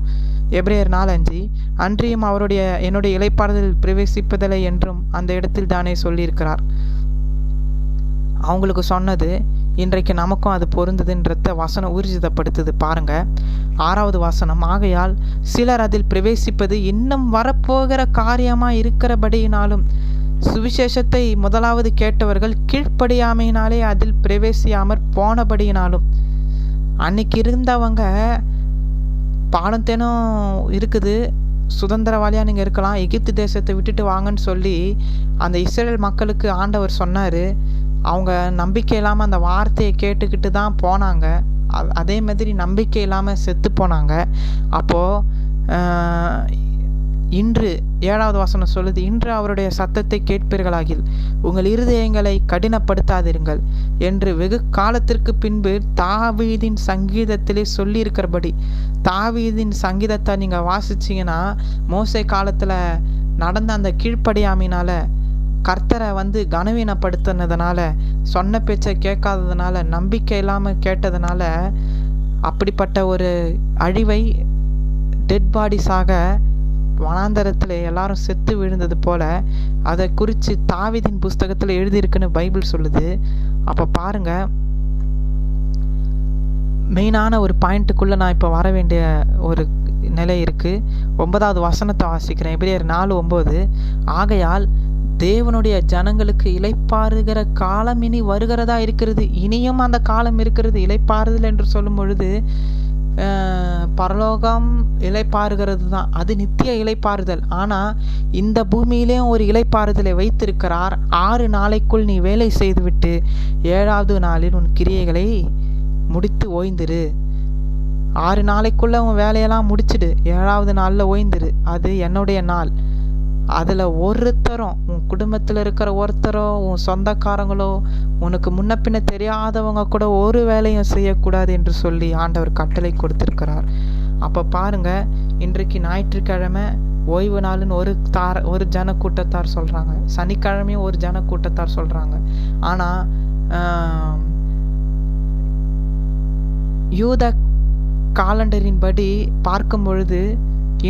எபிரேயர் 4:5, அன்றியும் என்னுடைய இளைப்பாறுதல் பிரவேசிப்பதில்லை என்றும் அந்த இடத்தில் தானே சொல்லியிருக்கிறார். அவங்களுக்கு சொன்னது இன்றைக்கு நமக்கும் அது பொருந்ததுன்றத வசனம் ஊர்ஜிதப்படுத்துது. பாருங்க 6வது வசனம், ஆகையால் சிலர் அதில் பிரவேசிப்பது இன்னும் வரப்போகிற காரியமாக இருக்கிறபடியினாலும் சுவிசேஷத்தை முதலாவது கேட்டவர்கள் கீழ்ப்படியாமையினாலே அதில் பிரவேசியாமற் போனபடியினாலும். அன்னைக்கு இருந்தவங்க பாடம் தேனும் இருக்குது, சுதந்திரவாளியாக நீங்கள் இருக்கலாம், எகிப்து தேசத்தை விட்டுட்டு வாங்கன்னு சொல்லி அந்த இஸ்ரேல் மக்களுக்கு ஆண்டவர் சொன்னார். அவங்க நம்பிக்கை இல்லாமல் அந்த வார்த்தையை கேட்டுக்கிட்டு தான் போனாங்க. அதே மாதிரி நம்பிக்கை இல்லாமல் செத்து போனாங்க. அப்போது இன்று 7வது வசனம் சொல்லுது, இன்று அவருடைய சத்தத்தை கேட்பீர்களாகில் உங்கள் இருதயங்களை கடினப்படுத்தாதிருங்கள் என்று வெகு காலத்திற்கு பின்பு தாவீதின் சங்கீதத்திலே சொல்லியிருக்கிறபடி. தாவீதின் சங்கீதத்தை நீங்கள் வாசிச்சிங்கன்னா, மோசே காலத்தில் நடந்த அந்த கீழ்ப்படியாமையினால, கர்த்தரை கனவீனப்படுத்தினதுனால, சொன்ன பேச்சை கேட்காததுனால, நம்பிக்கை இல்லாமல் கேட்டதுனால அப்படிப்பட்ட ஒரு அழிவை டெட் பாடிஸாக வனாந்தரத்தில் எல்லாரும் செத்து விழுந்தது போல அதை குறித்து தாவீதின் புஸ்தகத்தில் எழுதியிருக்குன்னு பைபிள் சொல்லுது. அப்போ பாருங்க, மெயினான ஒரு பாயிண்ட்டுக்குள்ளே நான் இப்போ வர வேண்டிய ஒரு நிலை இருக்குது. 9வது வசனத்தை வாசிக்கிறேன். எபிரேயர் 4:9, ஆகையால் தேவனுடைய ஜனங்களுக்கு இளைப்பாறுகிற காலம் இனி வருகிறதா இருக்கிறது. இனியும் அந்த காலம் இருக்கிறது. இளைப்பாறுதல் என்று சொல்லும் பொழுது பரலோகம் இளைப்பாறுகிறது தான், அது நித்திய இளைப்பாறுதல். ஆனால் இந்த பூமியிலேயும் ஒரு இளைப்பாறுதலை வைத்திருக்கிறார். 6 நாளைக்குள் நீ வேலை செய்துவிட்டு 7வது நாளில் உன் கிரியைகளை முடித்து ஓய்ந்திரு. 6 நாளைக்குள்ள உன் வேலையெல்லாம் முடிச்சிடு, 7வது நாளில் ஓய்ந்திரு. அது என்னுடைய நாள். அதில் ஒருத்தரும், உன் குடும்பத்தில் இருக்கிற ஒருத்தரோ, உன் சொந்தக்காரங்களோ, உனக்கு முன்ன பின்ன தெரியாதவங்க கூட ஒரு வேலையும் செய்யக்கூடாது என்று சொல்லி ஆண்டவர் கட்டளை கொடுத்திருக்கிறார். அப்போ பாருங்க, இன்றைக்கு ஞாயிற்றுக்கிழமை ஓய்வு நாள்னு ஒரு ஜன கூட்டத்தார் சொல்கிறாங்க, சனிக்கிழமையும் ஒரு ஜன கூட்டத்தார் சொல்கிறாங்க. ஆனால் யூத காலண்டரின் படி பார்க்கும் பொழுது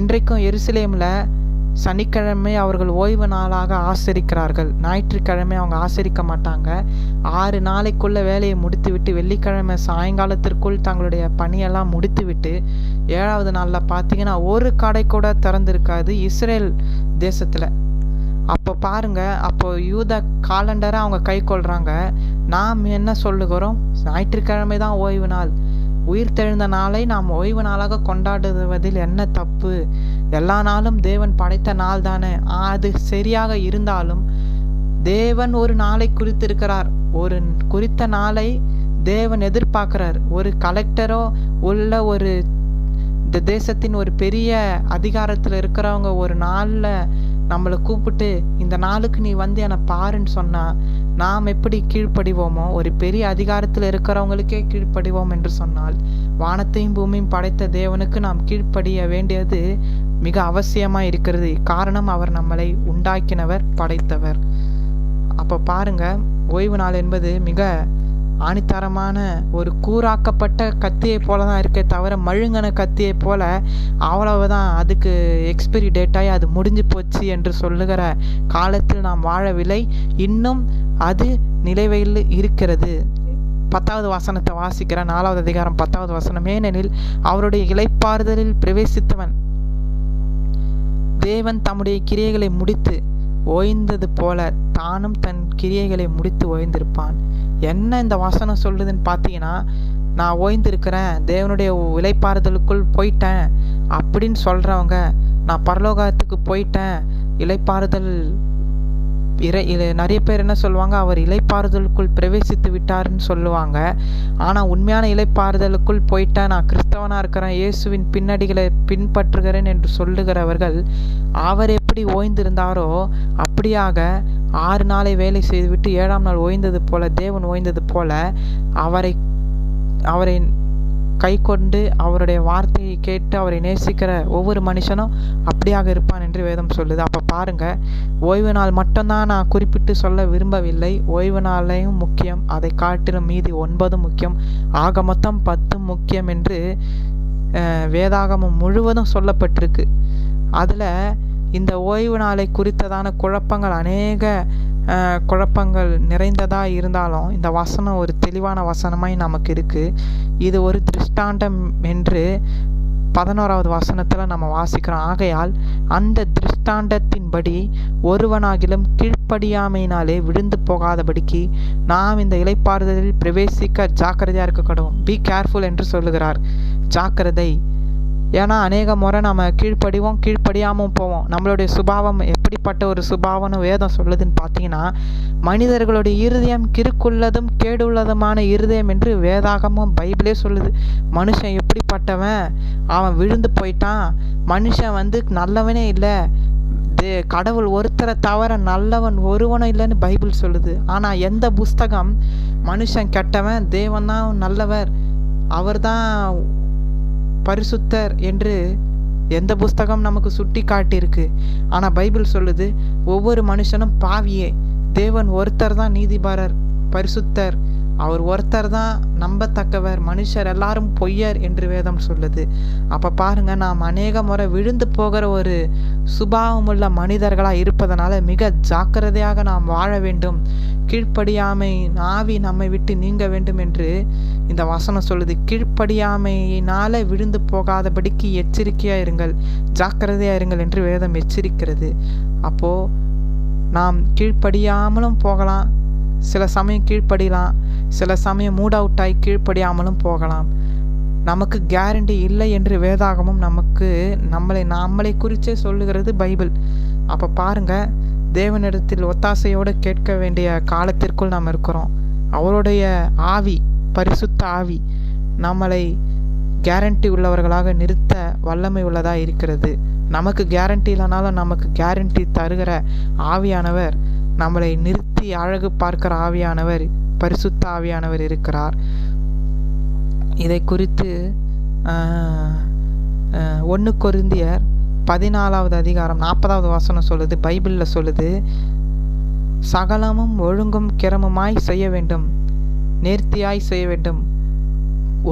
இன்றைக்கும் எருசலேமில் சனிக்கிழமை அவர்கள் ஓய்வு நாளாக ஆசரிக்கிறார்கள். ஞாயிற்றுக்கிழமை அவங்க ஆசரிக்க மாட்டாங்க. 6 நாளைக்குள்ள வேலையை முடித்து விட்டு வெள்ளிக்கிழமை சாயங்காலத்திற்குள் தங்களுடைய பணியெல்லாம் முடித்து விட்டு 7வது நாளில் பார்த்தீங்கன்னா ஒரு கடை கூட திறந்திருக்காது இஸ்ரேல் தேசத்தில். அப்போ பாருங்க, அப்போ யூத காலண்டரை அவங்க கை கொள்கிறாங்க. நாம் என்ன சொல்லுகிறோம்? ஞாயிற்றுக்கிழமை தான் ஓய்வு நாள். உயிர்த்தெழுந்த நாளை நாம் ஓய்வு நாளாக கொண்டாடுவதில் என்ன தப்பு? எல்லா நாளும் தேவன் படைத்த நாள் தானே. அது சரியாக இருந்தாலும் தேவன் ஒரு நாளை குறித்திருக்கிறார். ஒரு குறித்த நாளை தேவன் எதிர்பார்க்கிறார். ஒரு கலெக்டரோ உள்ள ஒரு இந்த தேசத்தின் ஒரு பெரிய அதிகாரத்தில் இருக்கிறவங்க ஒரு நாளில் நம்மளை கூப்பிட்டு இந்த நாளுக்கு நீ வந்து என்னை பாருன்னு சொன்னால் நாம் எப்படி கீழ்ப்படிவோமோ, ஒரு பெரிய அதிகாரத்தில் இருக்கிறவங்களுக்கே கீழ்ப்படிவோம் என்று சொன்னால், வானத்தையும் பூமியும் படைத்த தேவனுக்கு நாம் கீழ்ப்படிய வேண்டியது மிக அவசியமாக இருக்கிறது. காரணம், அவர் நம்மளை உண்டாக்கினவர், படைத்தவர். அப்போ பாருங்க, ஓய்வு நாள் என்பது மிக ஆணித்தரமான ஒரு கூராக்கப்பட்ட கத்தியை போல தான் இருக்கே தவிர மழுங்கன கத்தியை போல அவ்வளவுதான் அதுக்கு எக்ஸ்பைரி டேட்டாய் அது முடிஞ்சு போச்சு என்று சொல்லுகிற காலத்தில் நாம் வாழவில்லை. இன்னும் அது நிலைவையில் இருக்கிறது. 10வது வசனத்தை வாசிக்கிற 4வது அதிகாரம் 10வது வசனம். ஏனெனில் அவருடைய இளைப்பாறுதலில் பிரவேசித்தவன் தேவன் தம்முடைய கிரியைகளை முடித்து ஓய்ந்தது போல தானும் தன் கிரியைகளை முடித்து ஓய்ந்திருப்பான். என்ன இந்த வசனம் சொல்லுதுன்னு பார்த்தீங்கன்னா, நான் ஓய்ந்திருக்கிறேன், தேவனுடைய இளைப்பாறுதலுக்குள் போயிட்டேன் அப்படின்னு சொல்கிறவங்க, நான் பரலோகத்துக்கு போயிட்டேன், இளைப்பாறுதல் நிறைய பேர் என்ன சொல்லுவாங்க, அவர் இளைப்பாறுதலுக்குள் பிரவேசித்து விட்டாருன்னு சொல்லுவாங்க. ஆனால் உண்மையான இளைப்பாறுதலுக்குள் போயிட்டேன், நான் கிறிஸ்தவனாக இருக்கிறேன், இயேசுவின் பின்னடிகளை பின்பற்றுகிறேன் என்று சொல்லுகிறவர்கள், அவர் எப்படி ஓய்ந்திருந்தாரோ அப்படியாக 6 நாளை வேலை செய்துவிட்டு 7ஆம் நாள் ஓய்ந்தது போல, தேவன் ஓய்ந்தது போல அவரை கை கொண்டு அவருடைய வார்த்தையை கேட்டு அவரை நேசிக்கிற ஒவ்வொரு மனுஷனும் அப்படியாக இருப்பான் என்று வேதம் சொல்லுது. அப்போ பாருங்க, ஓய்வு நாள் மட்டும்தான் நான் குறிப்பிட்டு சொல்ல விரும்பவில்லை. ஓய்வு நாளையும் முக்கியம், அதை காட்டிலும் மீதி 9 முக்கியம், ஆக மொத்தம் 10 முக்கியம் என்று வேதாகமம் முழுவதும் சொல்லப்பட்டிருக்கு. அதில் இந்த ஓய்வு நாளை குறித்ததான குழப்பங்கள், அநேக குழப்பங்கள் நிறைந்ததாக இருந்தாலும் இந்த வசனம் ஒரு தெளிவான வசனமாய் நமக்கு இருக்குது. இது ஒரு திருஷ்டாண்டம் என்று 11வது வசனத்தில் நம்ம வாசிக்கிறோம். ஆகையால் அந்த திருஷ்டாண்டத்தின்படி ஒருவனாகிலும் கீழ்ப்படியாமையினாலே விழுந்து போகாதபடிக்கு நாம் இந்த இளைப்பாறுதலில் பிரவேசிக்க ஜாக்கிரதையாக இருக்கக்கூடும். பி கேர்ஃபுல் என்று சொல்லுகிறார். ஜாக்கிரதை. ஏன்னா அநேக முறை நம்ம கீழ்ப்படியாமல் போவோம். நம்மளுடைய சுபாவம் எப்படிப்பட்ட ஒரு சுபாவம்னு வேதம் சொல்லுதுன்னு பார்த்தீங்கன்னா, மனிதர்களுடைய இருதயம் கிறுக்குள்ளதும் கேடுள்ளதுமான இருதயம் என்று வேதாகமும் பைபிளே சொல்லுது. மனுஷன் எப்படிப்பட்டவன், அவன் விழுந்து போயிட்டான், மனுஷன் நல்லவனே இல்லை, கடவுள் ஒருத்தரை தவிர நல்லவன் ஒருவனும் இல்லைன்னு பைபிள் சொல்லுது. ஆனால் எந்த புஸ்தகம் மனுஷன் கெட்டவன், தேவன் தான் நல்லவர், அவர் தான் பரிசுத்தர் என்று எந்த புஸ்தகம் நமக்கு சுட்டி காட்டியிருக்கு? ஆனால் பைபிள் சொல்லுது ஒவ்வொரு மனுஷனும் பாவியே, தேவன் ஒருத்தர் தான் நீதிபரர், பரிசுத்தர், அவர் ஒருத்தர் தான் நம்பத்தக்கவர், மனுஷர் எல்லாரும் பொய்யர் என்று வேதம் சொல்லுது. அப்போ பாருங்க, நாம் அநேக முறை விழுந்து போகிற ஒரு சுபாவமுள்ள மனிதர்களாக இருப்பதனால மிக ஜாக்கிரதையாக நாம் வாழ வேண்டும். கீழ்ப்படியாமை ஆவி நம்மை விட்டு நீங்க வேண்டும் என்று இந்த வசனம் சொல்லுது. கீழ்ப்படியாமையினால விழுந்து போகாதபடிக்கு எச்சரிக்கையாக இருங்கள், ஜாக்கிரதையாக இருங்கள் என்று வேதம் எச்சரிக்கிறது. அப்போது நாம் கீழ்ப்படியாமலும் போகலாம், சில சமயம் கீழ்ப்படியலாம், சில சமயம் மூட் அவுட் ஆகி கீழ்ப்படியாமலும் போகலாம். நமக்கு கேரண்டி இல்லை என்று வேதாகமும் நம்மளை குறித்தே சொல்லுகிறது பைபிள். அப்போ பாருங்க, தேவனிடத்தில் ஒத்தாசையோடு கேட்க வேண்டிய காலத்திற்குள் நாம் இருக்கிறோம். அவருடைய ஆவி, பரிசுத்த ஆவி நம்மளை கேரண்டி உள்ளவர்களாக நிறுத்த வல்லமை உள்ளதாக இருக்கிறது. நமக்கு கேரண்டி இல்லைனாலும் நமக்கு கேரண்டி தருகிற ஆவியானவர், நம்மளை நிறுத்தி அழகு பார்க்கிற ஆவியானவர், பரிசுத்த ஆவியானவர் இருக்கிறார். இதை குறித்து 1 கொரிந்தியர் 14வது அதிகாரம் 40வது வசனம் சொல்லுது. பைபிளில் சொல்லுது, சகலமும் ஒழுங்கும் கிரமமாய் செய்ய வேண்டும், நேர்த்தியாய் செய்ய வேண்டும்.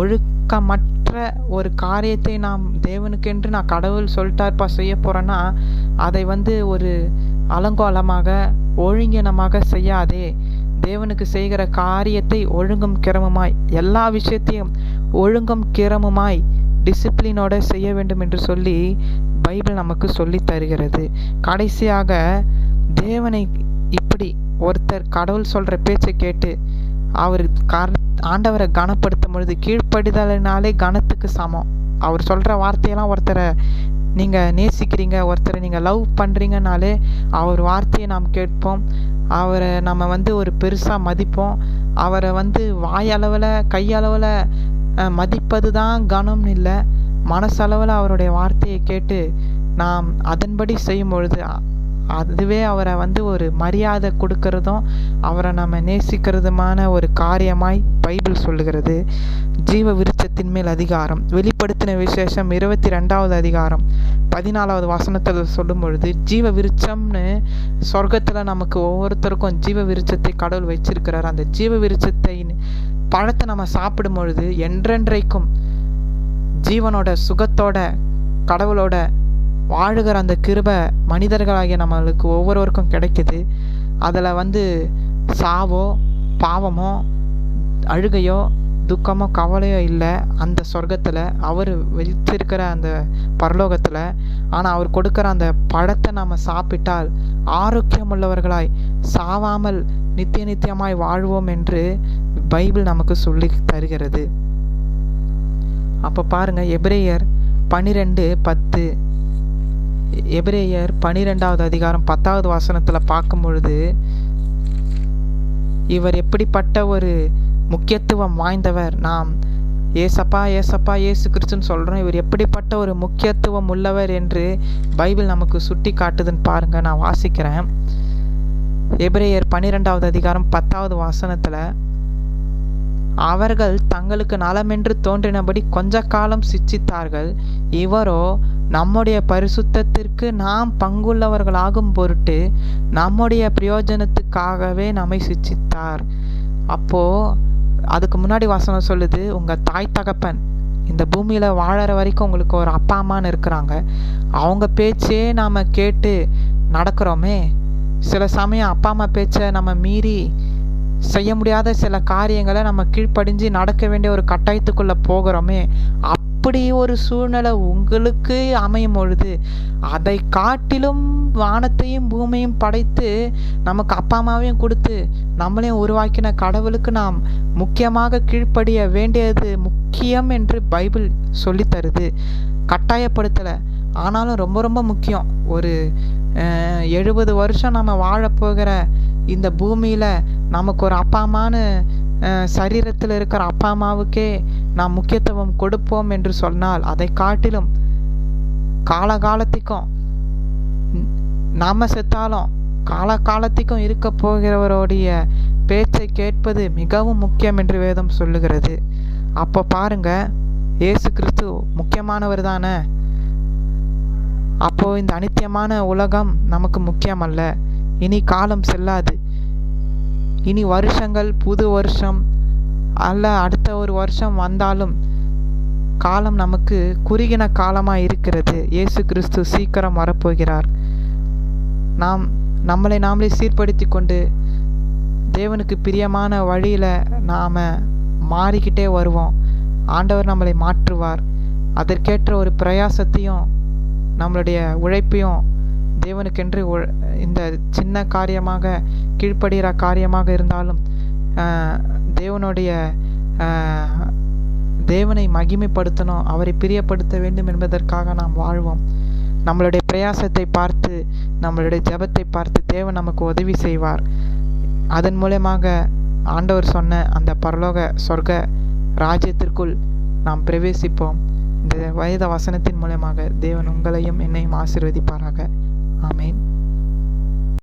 ஒழுக்கமற்ற ஒரு காரியத்தை நாம் தேவனுக்கென்று நான் கடவுள் சொல்லிட்டார்ப்பா செய்ய போகிறேன்னா அதை ஒரு அலங்கோலமாக ஒழுங்கினமாக செய்யாதே. தேவனுக்கு செய்கிற காரியத்தை ஒழுங்கும் கிரமமாய், எல்லா விஷயத்தையும் ஒழுங்கும் கிரமமாய் டிசிப்ளினோட செய்ய வேண்டும் என்று சொல்லி பைபிள் நமக்கு சொல்லி தருகிறது. கடைசியாக, தேவனை இப்படி ஒருத்தர் கடவுள் சொல்கிற பேச்சை கேட்டு அவர் ஆண்டவரை கனப்படுத்தும் பொழுது, கீழ்ப்படிதலினாலே கனத்துக்கு சமம். அவர் சொல்கிற வார்த்தையெல்லாம், ஒருத்தரை நீங்கள் நேசிக்கிறீங்க, ஒருத்தரை நீங்கள் லவ் பண்ணுறீங்கனாலே அவர் வார்த்தையை நாம் கேட்போம், அவரை நம்ம ஒரு பெருசாக மதிப்போம், அவரை வாயளவில் கையளவில் மதிப்பது தான் கனம்னு இல்லை, மனசளவில் அவருடைய வார்த்தையை கேட்டு நாம் அதன்படி செய்யும் பொழுது அதுவே அவரை ஒரு மரியாதை கொடுக்கறதும் அவரை நம்ம நேசிக்கிறதுமான ஒரு காரியமாய் பைபிள் சொல்லுகிறது. ஜீவ விருட்சத்தின் மேல் அதிகாரம் வெளிப்படுத்தின விசேஷம் 22வது அதிகாரம் 14வது வசனத்தில் சொல்லும் பொழுது, ஜீவ விருட்சம்னு சொர்க்கத்தில் நமக்கு ஒவ்வொருத்தருக்கும் ஜீவ விருட்சத்தை கடவுள் வச்சிருக்கிறார். அந்த ஜீவ விருட்சத்தை பழத்தை நம்ம சாப்பிடும் பொழுது என்றென்றைக்கும் ஜீவனோட சுகத்தோட கடவுளோட வாழுகிற அந்த கிருபை மனிதர்களாகிய நம்மளுக்கு ஒவ்வொருவருக்கும் கிடைக்குது. அதில் சாவோ பாவமோ அழுகையோ துக்கமோ கவலையோ இல்லை அந்த சொர்க்கத்தில், அவர் வச்சிருக்கிற அந்த பரலோகத்தில். ஆனால் அவர் கொடுக்குற அந்த பழத்தை நாம் சாப்பிட்டால் ஆரோக்கியம் உள்ளவர்களாய் சாவாமல் நித்திய நித்தியமாய் வாழ்வோம் என்று பைபிள் நமக்கு சொல்லி தருகிறது. அப்போ பாருங்கள், எபிரேயர் 12:10, எபிரேயர் 12வது அதிகாரம் 10வது வசனத்தில் பார்க்கும் பொழுது, இவர் எப்படிப்பட்ட ஒரு முக்கியத்துவம் வாய்ந்தவர், நாம் ஏசப்பா ஏசப்பா ஏசு கிறிஸ்துன்னு சொல்கிறோம், இவர் எப்படிப்பட்ட ஒரு முக்கியத்துவம் உள்ளவர் என்று பைபிள் நமக்கு சுட்டி காட்டுதுன்னு பாருங்கள். நான் வாசிக்கிறேன். எபிரேயர் 12வது அதிகாரம் 10வது வசனத்தில், அவர்கள் தங்களுக்கு நலமென்று தோன்றினபடி கொஞ்ச காலம் சிட்சித்தார்கள், இவரோ நம்முடைய பரிசுத்தத்திற்கு நாம் பங்குள்ளவர்களாகும் பொருட்டு நம்முடைய பிரயோஜனத்துக்காகவே நம்மை சிட்சித்தார். அப்போது அதுக்கு முன்னாடி வசனம் சொல்லுது, உங்கள் தாய் தகப்பன் இந்த பூமியில் வாழற வரைக்கும் உங்களுக்கு ஒரு அப்பா அம்மான்னு இருக்கிறாங்க, அவங்க பேச்சே நாம் கேட்டு நடக்கிறோமே. சில சமயம் அப்பா அம்மா பேச்சை நம்ம மீறி செய்ய முடியாத சில காரியங்களை நம்ம கீழ்ப்படிஞ்சு நடக்க வேண்டிய ஒரு கட்டாயத்துக்குள்ளே போகிறோமே. அப்படி ஒரு சூழ்நிலை உங்களுக்கு அமையும் பொழுது அதை காட்டிலும் வானத்தையும் பூமியும் படைத்து நமக்கு அப்பா அம்மாவையும் கொடுத்து நம்மளையும் உருவாக்கின கடவுளுக்கு நாம் முக்கியமாக கீழ்ப்படிய வேண்டியது முக்கியம் என்று பைபிள் சொல்லி தருது. கட்டாயப்படுத்தலை, ஆனாலும் ரொம்ப ரொம்ப முக்கியம். ஒரு 70 வருஷம் நம்ம வாழப்போகிற இந்த பூமியில் நமக்கு ஒரு அப்பா அம்மான்னு சரீரத்தில் இருக்கிற அப்பா அம்மாவுக்கே நாம் முக்கியத்துவம் கொடுப்போம் என்று சொன்னால், அதை காட்டிலும் காலகாலத்திற்கும் நாம் செத்தாலும் காலகாலத்திற்கும் இருக்க போகிறவருடைய பேச்சை கேட்பது மிகவும் முக்கியம் என்று வேதம் சொல்லுகிறது. அப்போ பாருங்க, இயேசு கிறிஸ்து முக்கியமானவர் தானே. அப்போது இந்த அனித்தியமான உலகம் நமக்கு முக்கியமல்ல. இனி காலம் செல்லாது. இனி வருஷங்கள், புது வருஷம் அல்ல அடுத்த ஒரு வருஷம் வந்தாலும் காலம் நமக்கு குறுகின காலமாக இருக்கிறது. இயேசு கிறிஸ்து சீக்கிரம் வரப்போகிறார். நாம் நம்மளை நாமளே சீர்படுத்தி கொண்டு தேவனுக்கு பிரியமான வழியில் நாம் மாறிக்கிட்டே வருவோம். ஆண்டவர் நம்மளை மாற்றுவார். அதற்கேற்ற ஒரு பிரயாசத்தையும் நம்மளுடைய உழைப்பையும் தேவனுக்கென்று இந்த சின்ன காரியமாக கீழ்ப்படுகிற காரியமாக இருந்தாலும் தேவனை மகிமைப்படுத்தணும், அவரை பிரியப்படுத்த வேண்டும் என்பதற்காக நாம் வாழ்வோம். நம்மளுடைய பிரயாசத்தை பார்த்து நம்மளுடைய ஜெபத்தை பார்த்து தேவன் நமக்கு உதவி செய்வார். அதன் மூலமாக ஆண்டவர் சொன்ன அந்த பரலோக சொர்க்க ராஜ்யத்திற்குள் நாம் பிரவேசிப்போம். இந்த வேத வசனத்தின் மூலமாக தேவன் உங்களையும் என்னையும் ஆசீர்வதிப்பாராக. ஆமென்.